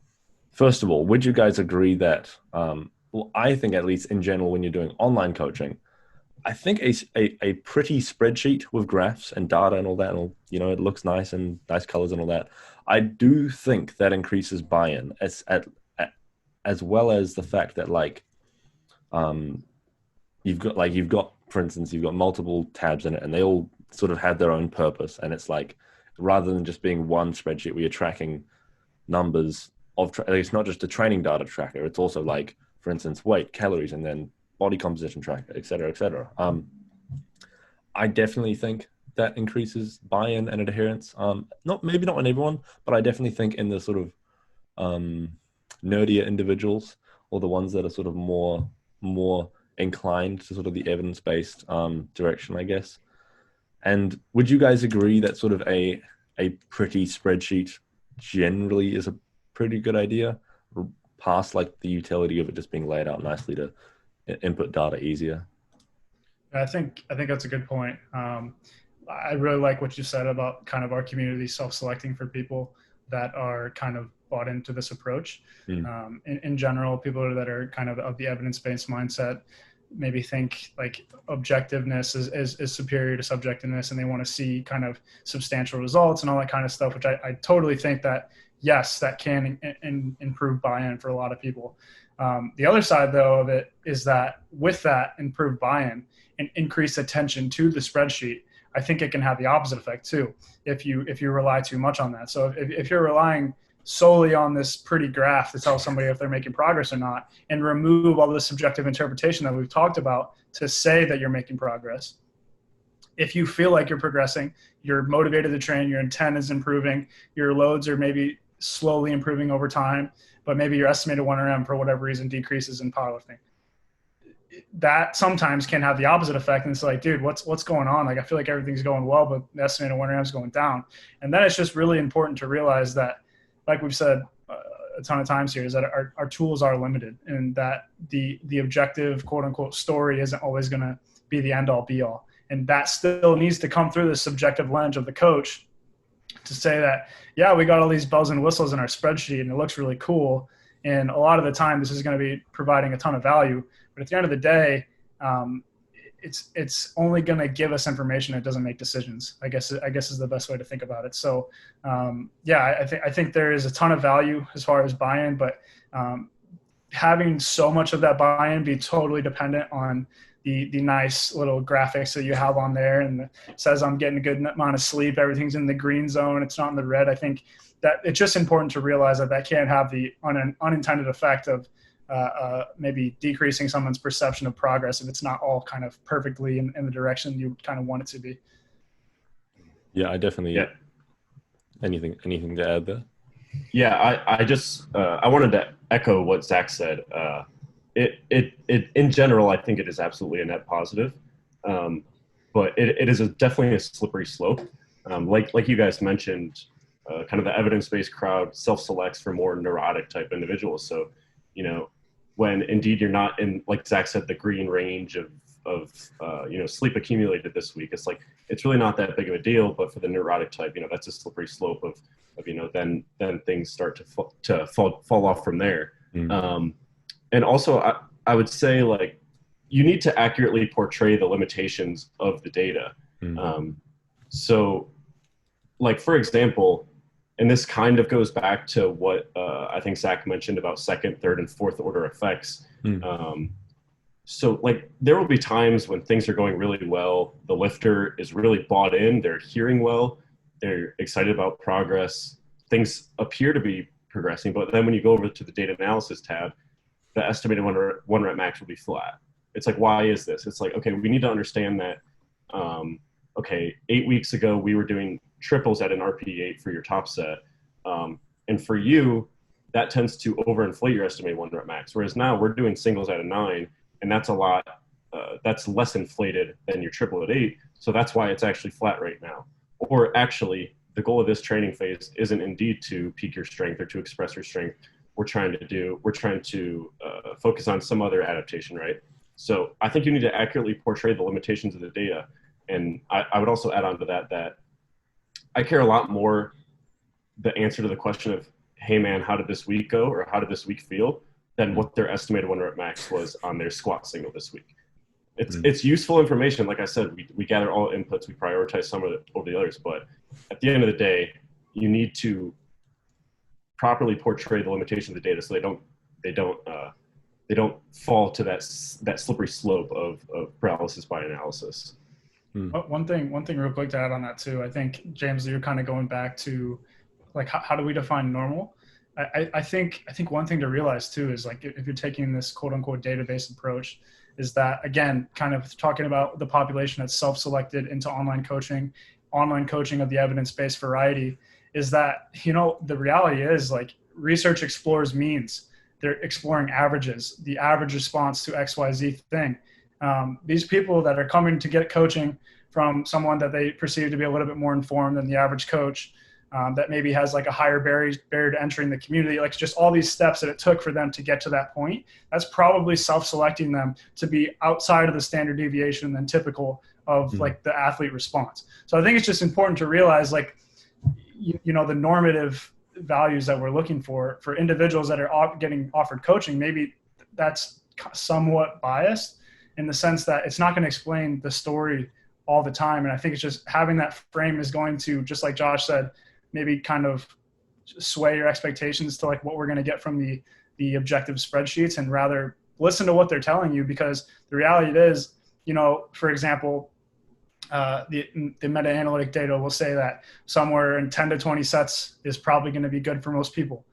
first of all, would you guys agree that, well, I think at least in general, when you're doing online coaching, I think a pretty spreadsheet with graphs and data and all that, and it looks nice and nice colors and all that, I do think that increases buy-in as well as the fact that, like, you've got, for instance, you've got multiple tabs in it and they all sort of have their own purpose. And it's like, rather than just being one spreadsheet where you're tracking numbers of, it's not just a training data tracker. It's also, like, for instance, weight, calories, and then body composition tracker, et cetera, et cetera. I definitely think that increases buy-in and adherence. Maybe not in everyone, but I definitely think in the sort of nerdier individuals, or the ones that are sort of more inclined to sort of the evidence-based direction, I guess. And would you guys agree that sort of a pretty spreadsheet generally is a pretty good idea, past, like, the utility of it just being laid out nicely to input data easier? I think that's a good point. I really like what you said about kind of our community self-selecting for people that are kind of bought into this approach. In general, people that are kind of the evidence-based mindset maybe think like objectiveness is superior to subjectiveness, and they want to see kind of substantial results and all that kind of stuff, which I totally think that, yes, that can improve buy-in for a lot of people. The other side, though, of it is that with that improved buy-in and increased attention to the spreadsheet, I think it can have the opposite effect too, if you rely too much on that. So if you're relying solely on this pretty graph to tell somebody if they're making progress or not, and remove all the subjective interpretation that we've talked about to say that you're making progress, if you feel like you're progressing, you're motivated to train, your intent is improving, your loads are maybe slowly improving over time, but maybe your estimated 1RM for whatever reason decreases in powerlifting, that sometimes can have the opposite effect. And it's like, dude, what's going on? Like, I feel like everything's going well, but the estimated 1RM is going down. And then it's just really important to realize that, like we've said a ton of times here, is that our tools are limited, and that the objective, quote unquote, story isn't always going to be the end all be all. And that still needs to come through the subjective lens of the coach to say that, yeah, we got all these bells and whistles in our spreadsheet and it looks really cool. And a lot of the time this is going to be providing a ton of value, but at the end of the day, it's only going to give us information. It doesn't make decisions, I guess is the best way to think about it. So yeah, I think there is a ton of value as far as buy-in, but having so much of that buy-in be totally dependent on the nice little graphics that you have on there, and it says I'm getting a good amount of sleep, everything's in the green zone, it's not in the red. I think that it's just important to realize that can have the unintended effect of maybe decreasing someone's perception of progress if it's not all kind of perfectly in the direction you kind of want it to be. Yeah, I definitely. Yeah. Anything to add there? Yeah, I just I wanted to echo what Zach said. It in general, I think it is absolutely a net positive, but it is definitely a slippery slope. Like you guys mentioned, kind of the evidence-based crowd self-selects for more neurotic type individuals. So, when indeed you're not in, like Zach said, the green range of sleep accumulated this week, it's like, it's really not that big of a deal. But for the neurotic type, that's a slippery slope of then things start to fall off from there. And also I would say, like, you need to accurately portray the limitations of the data. So, like, for example, and this kind of goes back to what I think Zach mentioned about second, third, and fourth order effects. So like there will be times when things are going really well, the lifter is really bought in, they're hearing well, they're excited about progress, things appear to be progressing, but then when you go over to the data analysis tab, the estimated one rep max will be flat. It's like, why is this? It's like, okay, we need to understand that, okay, 8 weeks ago we were doing triples at an RPE 8 for your top set. And for you, that tends to overinflate your estimated one rep max. Whereas now we're doing singles at a 9, and that's a lot, that's less inflated than your triple at 8. So that's why it's actually flat right now. Or actually, the goal of this training phase isn't indeed to peak your strength or to express your strength. We're trying to focus on some other adaptation, right? So I think you need to accurately portray the limitations of the data. And I would also add on to that I care a lot more the answer to the question of, hey man, how did this week go, or how did this week feel, than what their estimated one rep max was on their squat signal this week. It's useful information. Like I said, we gather all inputs, we prioritize some of it over the others, but at the end of the day, you need to properly portray the limitation of the data so they don't fall to that slippery slope of paralysis by analysis. One thing real quick to add on that too. I think, James, you're kind of going back to like, how do we define normal? I think one thing to realize too is, like, if you're taking this quote unquote database approach, is that, again, kind of talking about the population that's self-selected into online coaching of the evidence-based variety, is that, the reality is, like, research explores means. They're exploring averages, the average response to XYZ thing. These people that are coming to get coaching from someone that they perceive to be a little bit more informed than the average coach, that maybe has like a higher barrier to entering the community, like just all these steps that it took for them to get to that point, that's probably self-selecting them to be outside of the standard deviation than typical of like the athlete response. So I think it's just important to realize, like, the normative values that we're looking for individuals that are getting offered coaching, maybe that's somewhat biased in the sense that it's not going to explain the story all the time. And I think it's just having that frame is going to, just like Josh said, maybe kind of sway your expectations to like what we're going to get from the objective spreadsheets, and rather listen to what they're telling you, because the reality is, for example, the meta-analytic data will say that somewhere in 10 to 20 sets is probably going to be good for most people.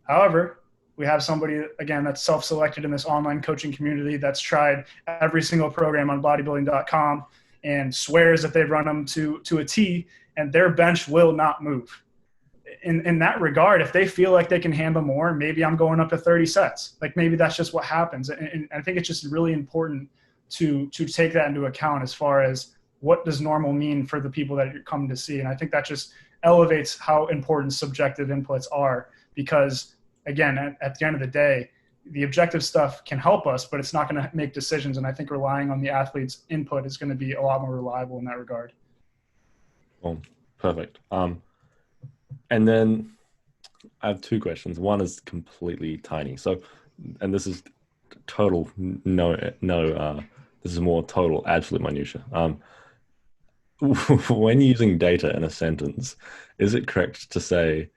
However, we have somebody, again, that's self-selected in this online coaching community that's tried every single program on bodybuilding.com and swears that they've run them to a T, and their bench will not move. In that regard, if they feel like they can handle more, maybe I'm going up to 30 sets. Like, maybe that's just what happens. And I think it's just really important to take that into account as far as what does normal mean for the people that you're coming to see. And I think that just elevates how important subjective inputs are, because, again, at the end of the day, the objective stuff can help us, but it's not going to make decisions. And I think relying on the athlete's input is going to be a lot more reliable in that regard. Oh, perfect. And then I have two questions. One is completely tiny. So, and this is total, this is more total, absolute minutia. When using data in a sentence, is it correct to say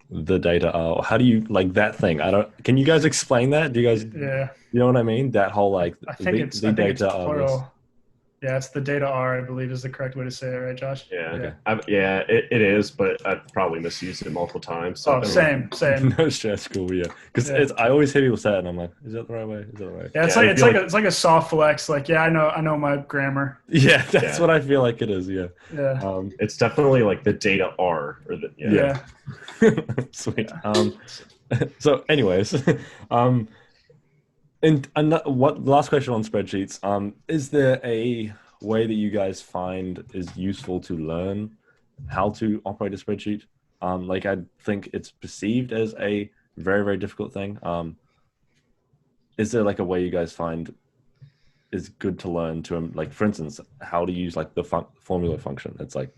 the data are, how do you, like, that thing? Can you guys explain that? Do you guys, Yeah, you know what I mean? That whole, like, I think it's data plural. Yeah, it's the data R, I believe, is the correct way to say it, right, Josh? Yeah, okay. It is, but I've probably misused it multiple times. So same. No stress, cool, yeah. Because I always hear people say it, and I'm like, is that the right way? Is that the right way? Yeah, it's like a soft flex. Like, yeah, I know my grammar. Yeah, that's what I feel like it is. Yeah. Yeah. It's definitely like the data R, or the Yeah. Sweet. So, anyways, and last question on spreadsheets. Is there a way that you guys find is useful to learn how to operate a spreadsheet? Like, I think it's perceived as a very, very difficult thing. Is there like a way you guys find is good to learn to, like, for instance, how to use like the formula function? It's like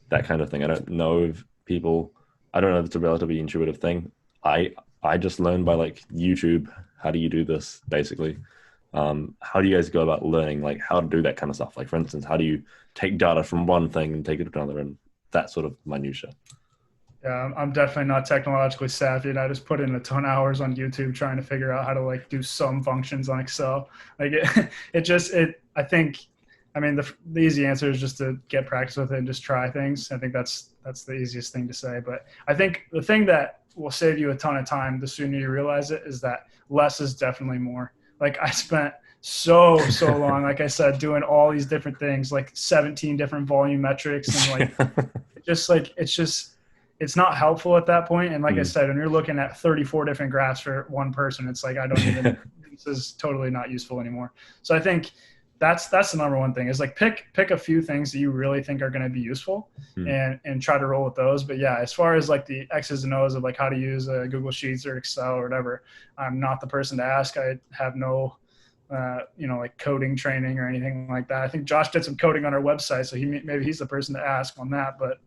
that kind of thing. I don't know if it's a relatively intuitive thing. I just learned by like YouTube. How do you do this, basically? How do you guys go about learning, like, how to do that kind of stuff? Like, for instance, how do you take data from one thing and take it to another, and that sort of minutia? Yeah, I'm definitely not technologically savvy, and I just put in a ton of hours on YouTube trying to figure out how to like do some functions on Excel. Like I think, I mean, the easy answer is just to get practice with it and just try things. I think that's the easiest thing to say. But I think the thing that will save you a ton of time the sooner you realize it is that less is definitely more. Like I spent so long, like I said, doing all these different things, like 17 different volume metrics, and like it's not helpful at that point. And like I said, when you're looking at 34 different graphs for one person, it's like, I don't even, this is totally not useful anymore. So I think that's the number one thing is like pick a few things that you really think are going to be useful and try to roll with those. But yeah, as far as like the X's and O's of like how to use Google Sheets or Excel or whatever, I'm not the person to ask. I have no, like coding training or anything like that. I think Josh did some coding on our website, so maybe he's the person to ask on that. But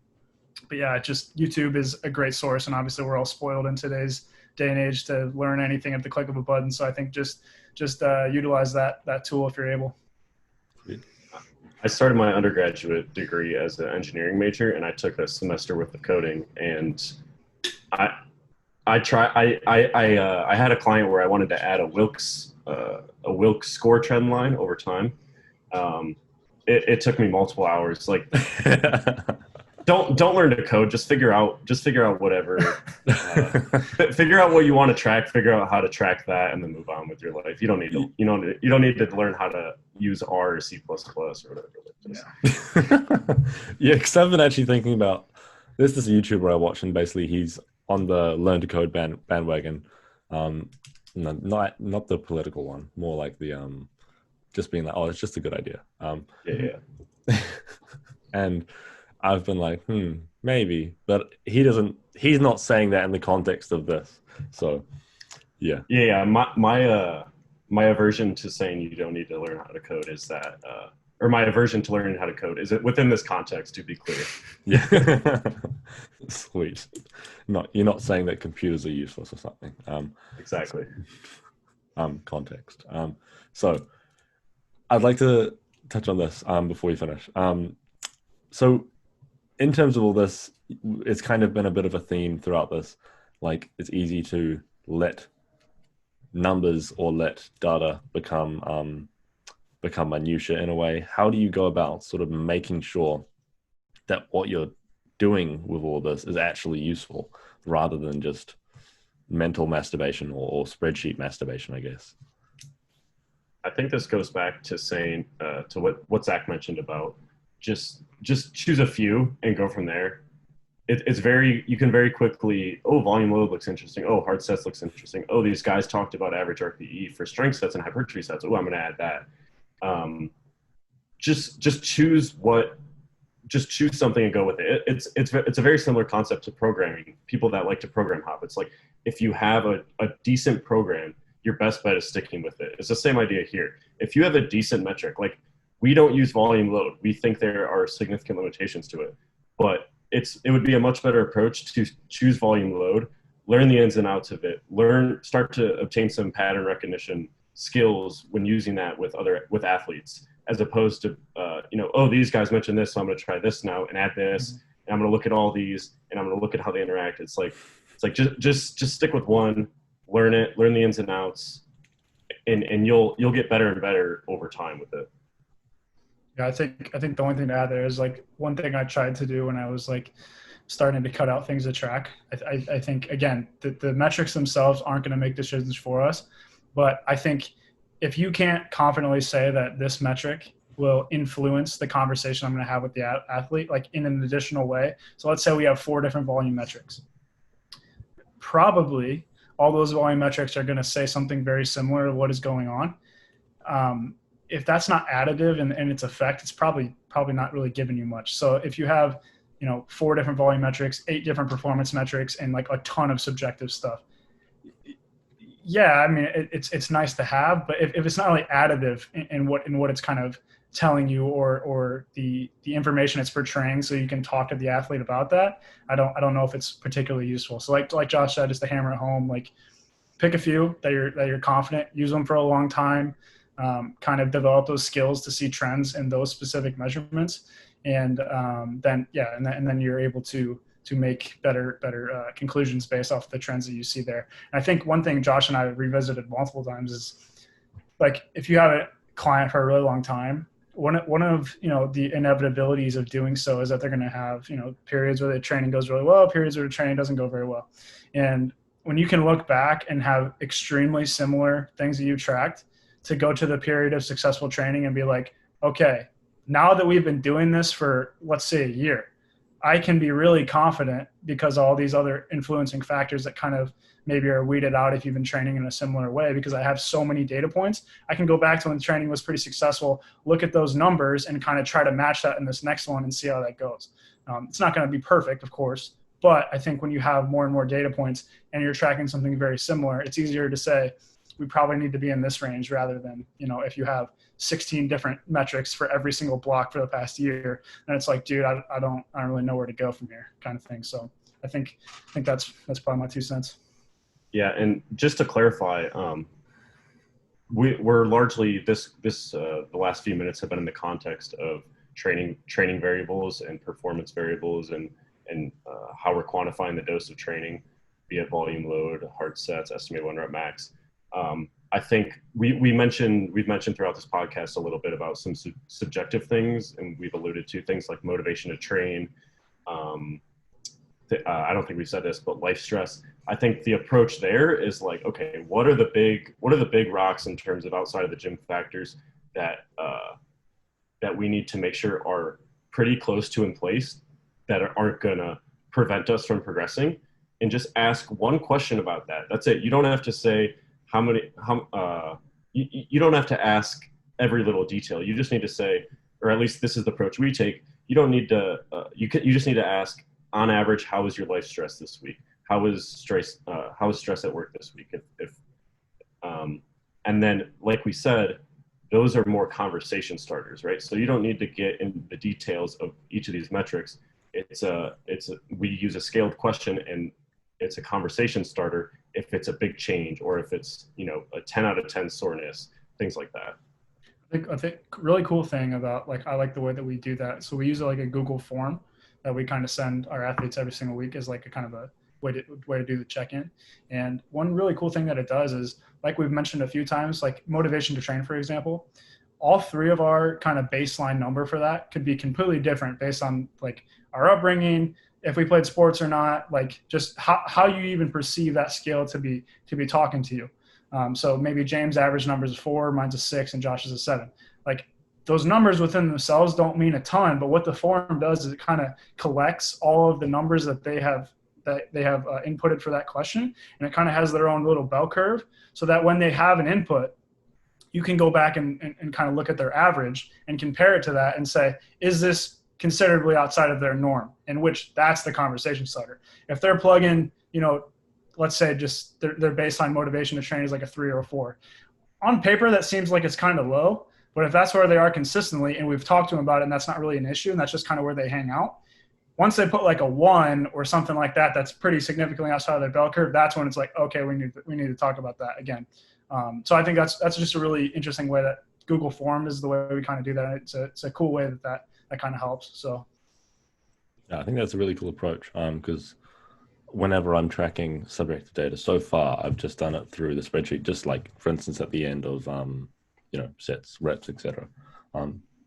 yeah, just YouTube is a great source, and obviously we're all spoiled in today's day and age to learn anything at the click of a button. So I think just utilize that tool if you're able. I started my undergraduate degree as an engineering major, and I took a semester worth of coding. And I had a client where I wanted to add a Wilks score trend line over time. It took me multiple hours. Like, don't learn to code. Just figure out whatever. Figure out what you want to track. Figure out how to track that, and then move on with your life. You don't need to. You don't need to learn how to use R or C++ or whatever. Yeah, because I've been actually thinking about this. Is a YouTuber I watch, and basically he's on the learn to code bandwagon. No, not the political one. More like the just being like, oh, it's just a good idea. Yeah. And I've been like, maybe, but he's not saying that in the context of this. So, yeah. Yeah. My aversion to saying you don't need to learn how to code is that, or my aversion to learning how to code is it within this context, to be clear. Yeah. Sweet. You're not saying that computers are useless or something. Exactly. Context. So I'd like to touch on this before we finish. So in terms of all this, it's kind of been a bit of a theme throughout this. Like, it's easy to let numbers or let data become minutia in a way. How do you go about sort of making sure that what you're doing with all this is actually useful rather than just mental masturbation or spreadsheet masturbation, I guess? I think this goes back to saying to what Zach mentioned about just choose a few and go from there. You can very quickly, volume load looks interesting. Hard sets looks interesting. These guys talked about average RPE for strength sets and hypertrophy sets. I'm going to add that. Just choose something and go with it. It's a very similar concept to programming. People that like to program hop, it's like if you have a decent program, your best bet is sticking with it. It's the same idea here. If you have a decent metric, like we don't use volume load. We think there are significant limitations to it, but it would be a much better approach to choose volume load, learn the ins and outs of it, start to obtain some pattern recognition skills when using that with athletes, as opposed to these guys mentioned this, so I'm going to try this now and add this, and I'm going to look at all these and I'm going to look at how they interact. It's like just stick with one, learn the ins and outs, and you'll get better and better over time with it. Yeah, I think the only thing to add there is like one thing I tried to do when I was like starting to cut out things to track. I think again the metrics themselves aren't going to make decisions for us, but I think if you can't confidently say that this metric will influence the conversation I'm going to have with the athlete, like in an additional way. So let's say we have 4 different volume metrics. Probably all those volume metrics are going to say something very similar to what is going on. If that's not additive in its effect, it's probably not really giving you much. So if you have, 4 different volume metrics, 8 different performance metrics, and like a ton of subjective stuff, yeah, I mean, it's nice to have, but if it's not really additive in what it's kind of telling you or the information it's portraying, so you can talk to the athlete about that, I don't know if it's particularly useful. So like Josh said, just to hammer it home, like pick a few that you're confident, use them for a long time. Kind of develop those skills to see trends in those specific measurements, and then you're able to make better conclusions based off the trends that you see there. And I think one thing Josh and I have revisited multiple times is, like, if you have a client for a really long time, one of the inevitabilities of doing so is that they're going to have periods where the training goes really well, periods where the training doesn't go very well. And when you can look back and have extremely similar things that you tracked, to go to the period of successful training and be like, okay, now that we've been doing this for, let's say, a year, I can be really confident, because all these other influencing factors that kind of maybe are weeded out if you've been training in a similar way, because I have so many data points, I can go back to when the training was pretty successful, look at those numbers and kind of try to match that in this next one and see how that goes. It's not going to be perfect, of course, but I think when you have more and more data points and you're tracking something very similar, it's easier to say, we probably need to be in this range, rather than, if you have 16 different metrics for every single block for the past year, and it's like, dude, I don't really know where to go from here, kind of thing. So I think that's probably my 2 cents. Yeah, and just to clarify, we're largely the last few minutes have been in the context of training variables and performance variables, and how we're quantifying the dose of training, be it volume, load, hard sets, estimated 1 rep max. I think we've mentioned throughout this podcast a little bit about some subjective things, and we've alluded to things like motivation to train. I don't think we said this, but life stress. I think the approach there is like, okay, what are the big rocks in terms of outside of the gym factors that we need to make sure are pretty close to in place, that aren't gonna prevent us from progressing, and just ask one question about that. That's it. You don't have to say you don't have to ask every little detail. You just need to say, or at least this is the approach we take. You don't need to, you just need to ask, on average, how was your life stress this week? How was stress at work this week? And then, like we said, those are more conversation starters, right? So you don't need to get into the details of each of these metrics. We use a scaled question, and it's a conversation starter if it's a big change, or if it's, a 10 out of 10 soreness, things like that. I think really cool thing about, like, I like the way that we do that. So we use like a Google form that we kind of send our athletes every single week as like a kind of a way to do the check-in. And one really cool thing that it does is, like we've mentioned a few times, like motivation to train, for example, all 3 of our kind of baseline number for that could be completely different based on like our upbringing, if we played sports or not, like just how you even perceive that scale to be talking to you. So maybe James' average number is 4, mine's a 6, and Josh is a 7. Like, those numbers within themselves don't mean a ton, but what the form does is it kind of collects all of the numbers that they have inputted for that question, and it kind of has their own little bell curve, so that when they have an input, you can go back and kind of look at their average and compare it to that and say, is this considerably outside of their norm? In which that's the conversation starter. If they're plugging, let's say just their baseline motivation to train is like a 3 or a 4. On paper, that seems like it's kind of low, but if that's where they are consistently, and we've talked to them about it, and that's not really an issue, and that's just kind of where they hang out, once they put like a 1 or something like that, that's pretty significantly outside of their bell curve, that's when it's like, okay, we need to talk about that again. So I think that's just a really interesting way that Google Form is the way we kind of do that. It's a cool way that kind of helps. So yeah, I think that's a really cool approach, because whenever I'm tracking subjective data, so far I've just done it through the spreadsheet, just like, for instance, at the end of sets, reps, etc.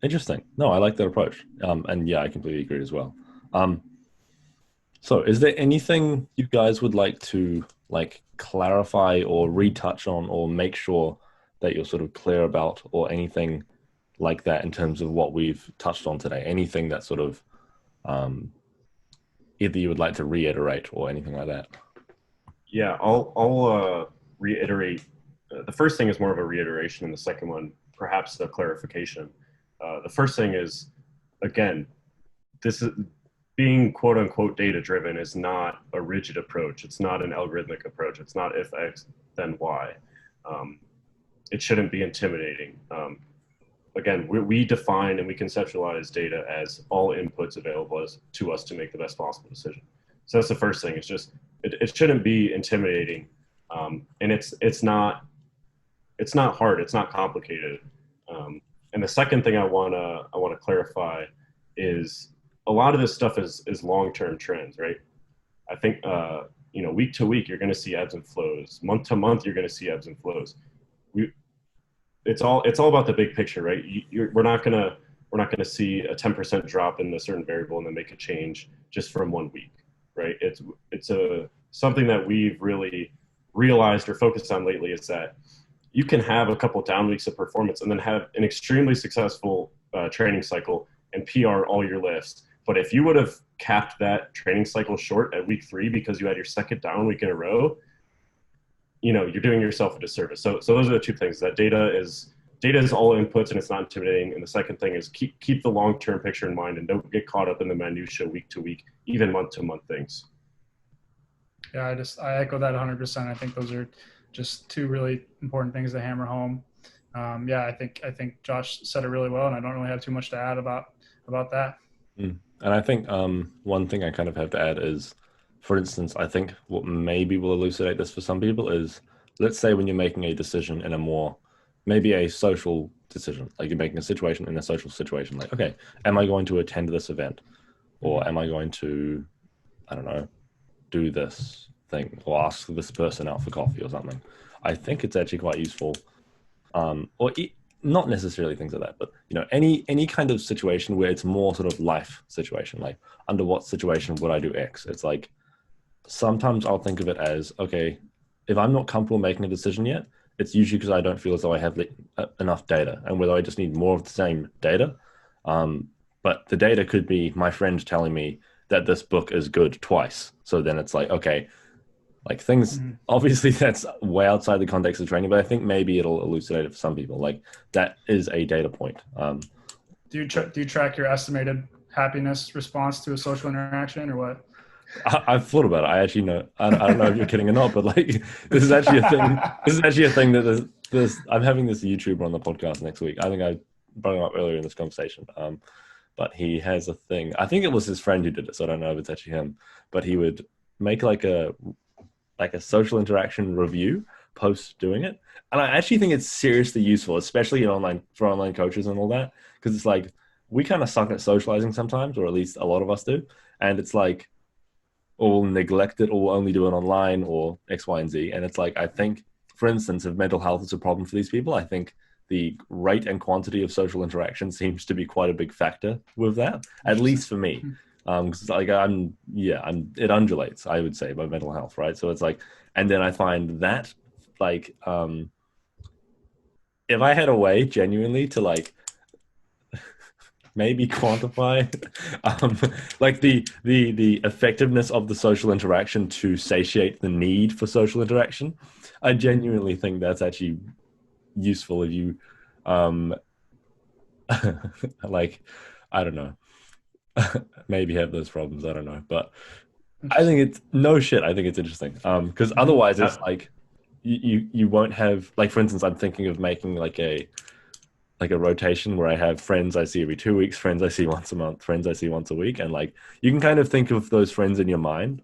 Interesting. No, I like that approach. And yeah, I completely agree as well. So is there anything you guys would like to clarify or retouch on, or make sure that you're sort of clear about, or anything like that in terms of what we've touched on today? Anything that sort of either you would like to reiterate or anything like that? Yeah, I'll reiterate. The first thing is more of a reiteration, and the second one, perhaps the clarification. The first thing is, again, this is being quote unquote data driven is not a rigid approach. It's not an algorithmic approach. It's not if X, then Y. It shouldn't be intimidating. Again, we define and we conceptualize data as all inputs available to us to make the best possible decision. So that's the first thing. It's just, it shouldn't be intimidating. And it's not hard. It's not complicated. And the second thing I wanna clarify is, a lot of this stuff is long-term trends, right? I think, week to week, you're going to see ebbs and flows. Month to month, you're going to see ebbs and flows. It's all about the big picture, right? We're not gonna see a 10% drop in a certain variable and then make a change just from 1 week, right? It's something that we've really realized or focused on lately is that you can have a couple down weeks of performance and then have an extremely successful training cycle and PR all your lifts. But if you would have capped that training cycle short at week 3 because you had your second down week in a row, you're doing yourself a disservice. So those are the two things. That data is all inputs and it's not intimidating. And the second thing is keep the long-term picture in mind and don't get caught up in the minutia week to week, even month to month things. Yeah, I echo that 100%. I think those are just two really important things to hammer home. I think Josh said it really well, and I don't really have too much to add about that. And I think one thing I kind of have to add is, for instance, I think what maybe will elucidate this for some people is, let's say when you're making a decision in maybe a social decision, like you're making a situation in a social situation, like, okay, am I going to attend this event? Or am I going to, I don't know, do this thing or ask this person out for coffee or something? I think it's actually quite useful. Not necessarily things like that, but any kind of situation where it's more sort of life situation, like under what situation would I do X? It's like, sometimes I'll think of it as, okay, if I'm not comfortable making a decision yet, it's usually because I don't feel as though I have enough data, and whether I just need more of the same data. But the data could be my friend telling me that this book is good twice. So then it's like, okay, like things, obviously that's way outside the context of training, but I think maybe it'll elucidate it for some people. Like that is a data point. Do you track your estimated happiness response to a social interaction or what? I've thought about it. I actually know. I don't know if you're kidding or not, but like this is actually a thing. This is actually a thing that I'm having this YouTuber on the podcast next week. I think I brought him up earlier in this conversation. But he has a thing. I think it was his friend who did it, so I don't know if it's actually him. But he would make like a social interaction review post doing it, and I actually think it's seriously useful, especially for online coaches and all that, because it's like we kind of suck at socializing sometimes, or at least a lot of us do, and it's like, or we'll neglect it, or we'll only do it online, or X, Y, and Z. And it's like, I think, for instance, if mental health is a problem for these people, I think the rate and quantity of social interaction seems to be quite a big factor with that, at least for me. Because like it undulates, I would say, by mental health, right? So it's like, and then I find that like, if I had a way genuinely to like maybe quantify like the effectiveness of the social interaction to satiate the need for social interaction, I genuinely think that's actually useful if you like, I don't know, maybe have those problems, I don't know, but I think it's I think it's interesting because otherwise it's like you won't have, like, for instance, I'm thinking of making like a rotation where I have friends I see every 2 weeks, friends I see once a month, friends I see once a week. And like, you can kind of think of those friends in your mind.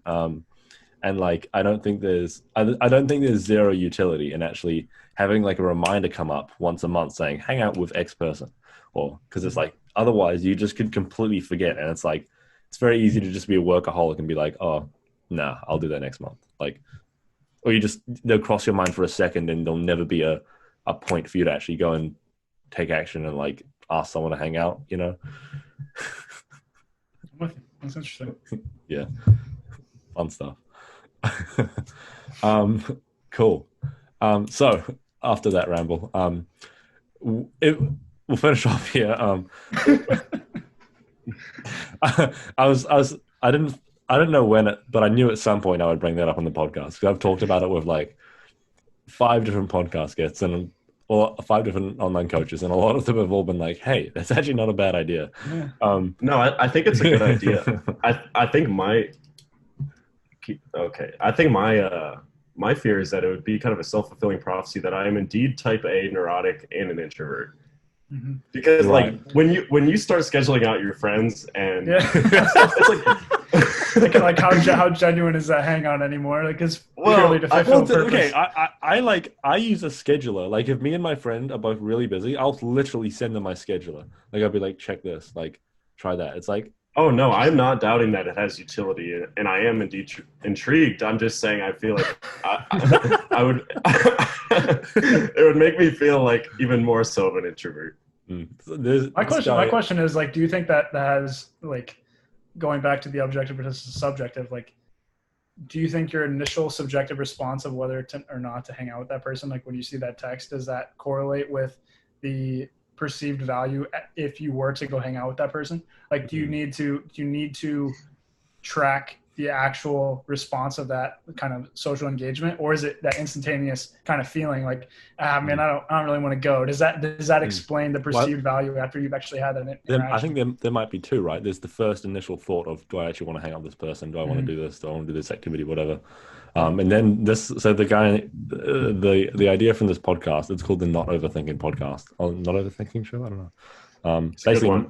And like, I don't think there's zero utility in actually having like a reminder come up once a month saying, hang out with X person, or because it's like, otherwise you just could completely forget. And it's like, it's very easy to just be a workaholic and be like, oh, nah, I'll do that next month. Like, or they'll cross your mind for a second and there'll never be a point for you to actually go and take action and like ask someone to hang out, That's interesting. Yeah, fun stuff. Cool. So after that ramble, we'll finish off here. I didn't know when but I knew at some point I would bring that up on the podcast, because I've talked about it with like 5 different podcast guests and 5 different online coaches, and a lot of them have all been like, hey, that's actually not a bad idea. No, I think it's a good idea. I think my fear is that it would be kind of a self-fulfilling prophecy that I am indeed type A neurotic and an introvert. Because like when you start scheduling out your friends and it's like how genuine is that hang on anymore? Like, it's purely to fulfill purpose. Okay, I use a scheduler. Like, if me and my friend are both really busy, I'll literally send them my scheduler. Like, I'll be like, check this, like, try that. It's like, Oh no, I'm not doubting that it has utility, and I am indeed intrigued. I'm just saying I feel like I would. It would make me feel like even more so of an introvert. So My question is like, do you think that has like going back to the objective versus subjective? Like, do you think your initial subjective response of whether to or not to hang out with that person, like when you see that text, does that correlate with the perceived value if you were to go hang out with that person? Like, do you need to track the actual response of that kind of social engagement, or is it that instantaneous kind of feeling like, man, I don't really want to go? Does that explain the perceived value after you've actually had that interaction? I think there might be two, right? There's the first initial thought of, do I actually want to hang out with this person? Do I want to do this? Do I want to do this activity? Whatever. And then so the guy, the idea from this podcast, it's called the Not Overthinking podcast. Oh, Not Overthinking show? I don't know. Basically,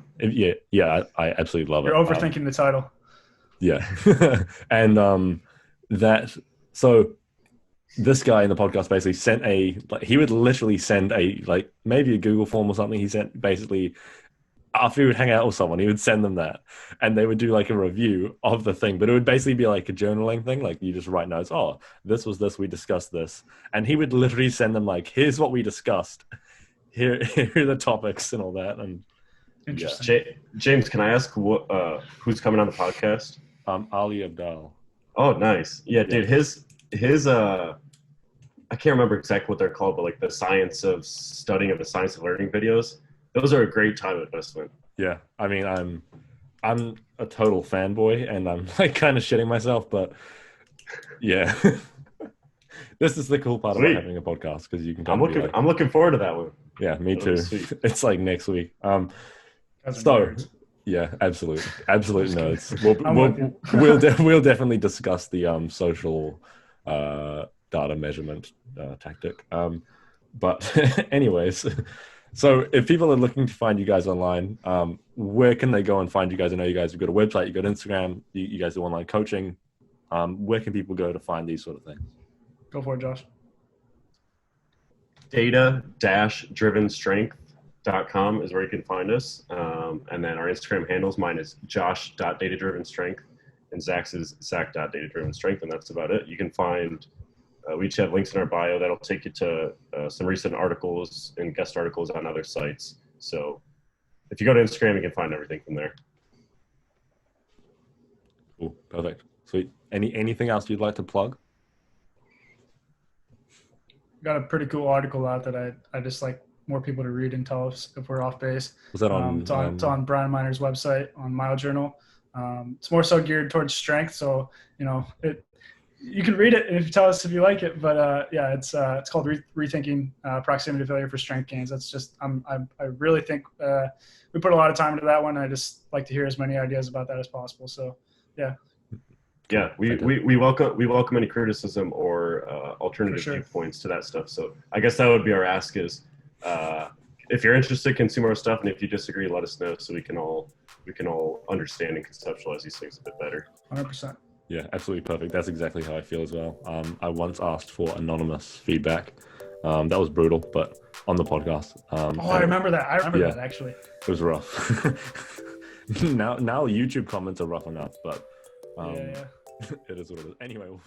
yeah, I absolutely love it. You're overthinking the title. Yeah. And so this guy in the podcast basically he would literally send maybe a Google form or something. He sent basically, after he would hang out with someone, he would send them that, and they would do like a review of the thing, but it would basically be like a journaling thing. Like you just write notes. Oh, this was this, we discussed this. And he would literally send them like, here's what we discussed. Here are the topics and all that. And interesting. Yeah. James, can I ask who's coming on the podcast? Ali Abdal. Oh, nice. Yeah, dude, his I can't remember exactly what they're called, but like the science of learning videos. Those are a great time investment. Yeah, I mean, I'm a total fanboy, and I'm like kind of shitting myself, but yeah, this is the cool part about having a podcast because you can. I'm looking forward to that one. Yeah, me too. It's like next week. Yeah, absolutely nerds. We'll definitely discuss the social data measurement tactic. But anyways, so if people are looking to find you guys online, where can they go and find you guys? I know you guys have got a website, you got Instagram, you guys do online coaching. Where can people go to find these sort of things? Go for it, Josh. data-drivenstrength.com is where you can find us. And then our Instagram handles, mine is josh.datadrivenstrength and Zach's is zach.datadrivenstrength, and that's about it. You can find, we each have links in our bio that'll take you to some recent articles and guest articles on other sites. So if you go to Instagram, you can find everything from there. Cool, perfect, sweet. Anything else you'd like to plug? Got a pretty cool article out that I just like more people to read and tell us if we're off base. Was that on? It's on Brian Miner's website on Mile Journal. It's more so geared towards strength, so you can read it and if you tell us if you like it. But yeah, it's called Rethinking Proximity to Failure for Strength Gains. That's just I really think we put a lot of time into that one. I just like to hear as many ideas about that as possible. So yeah. Yeah, we welcome any criticism or alternative viewpoints to that stuff. So I guess that would be our ask is, if you're interested, consume our stuff, and if you disagree, let us know so we can all understand and conceptualize these things a bit better. 100%. Yeah, absolutely perfect. That's exactly how I feel as well. I once asked for anonymous feedback. That was brutal, but on the podcast. I remember that. That actually. It was rough. now YouTube comments are rough enough, but it is what it is. Anyway, we'll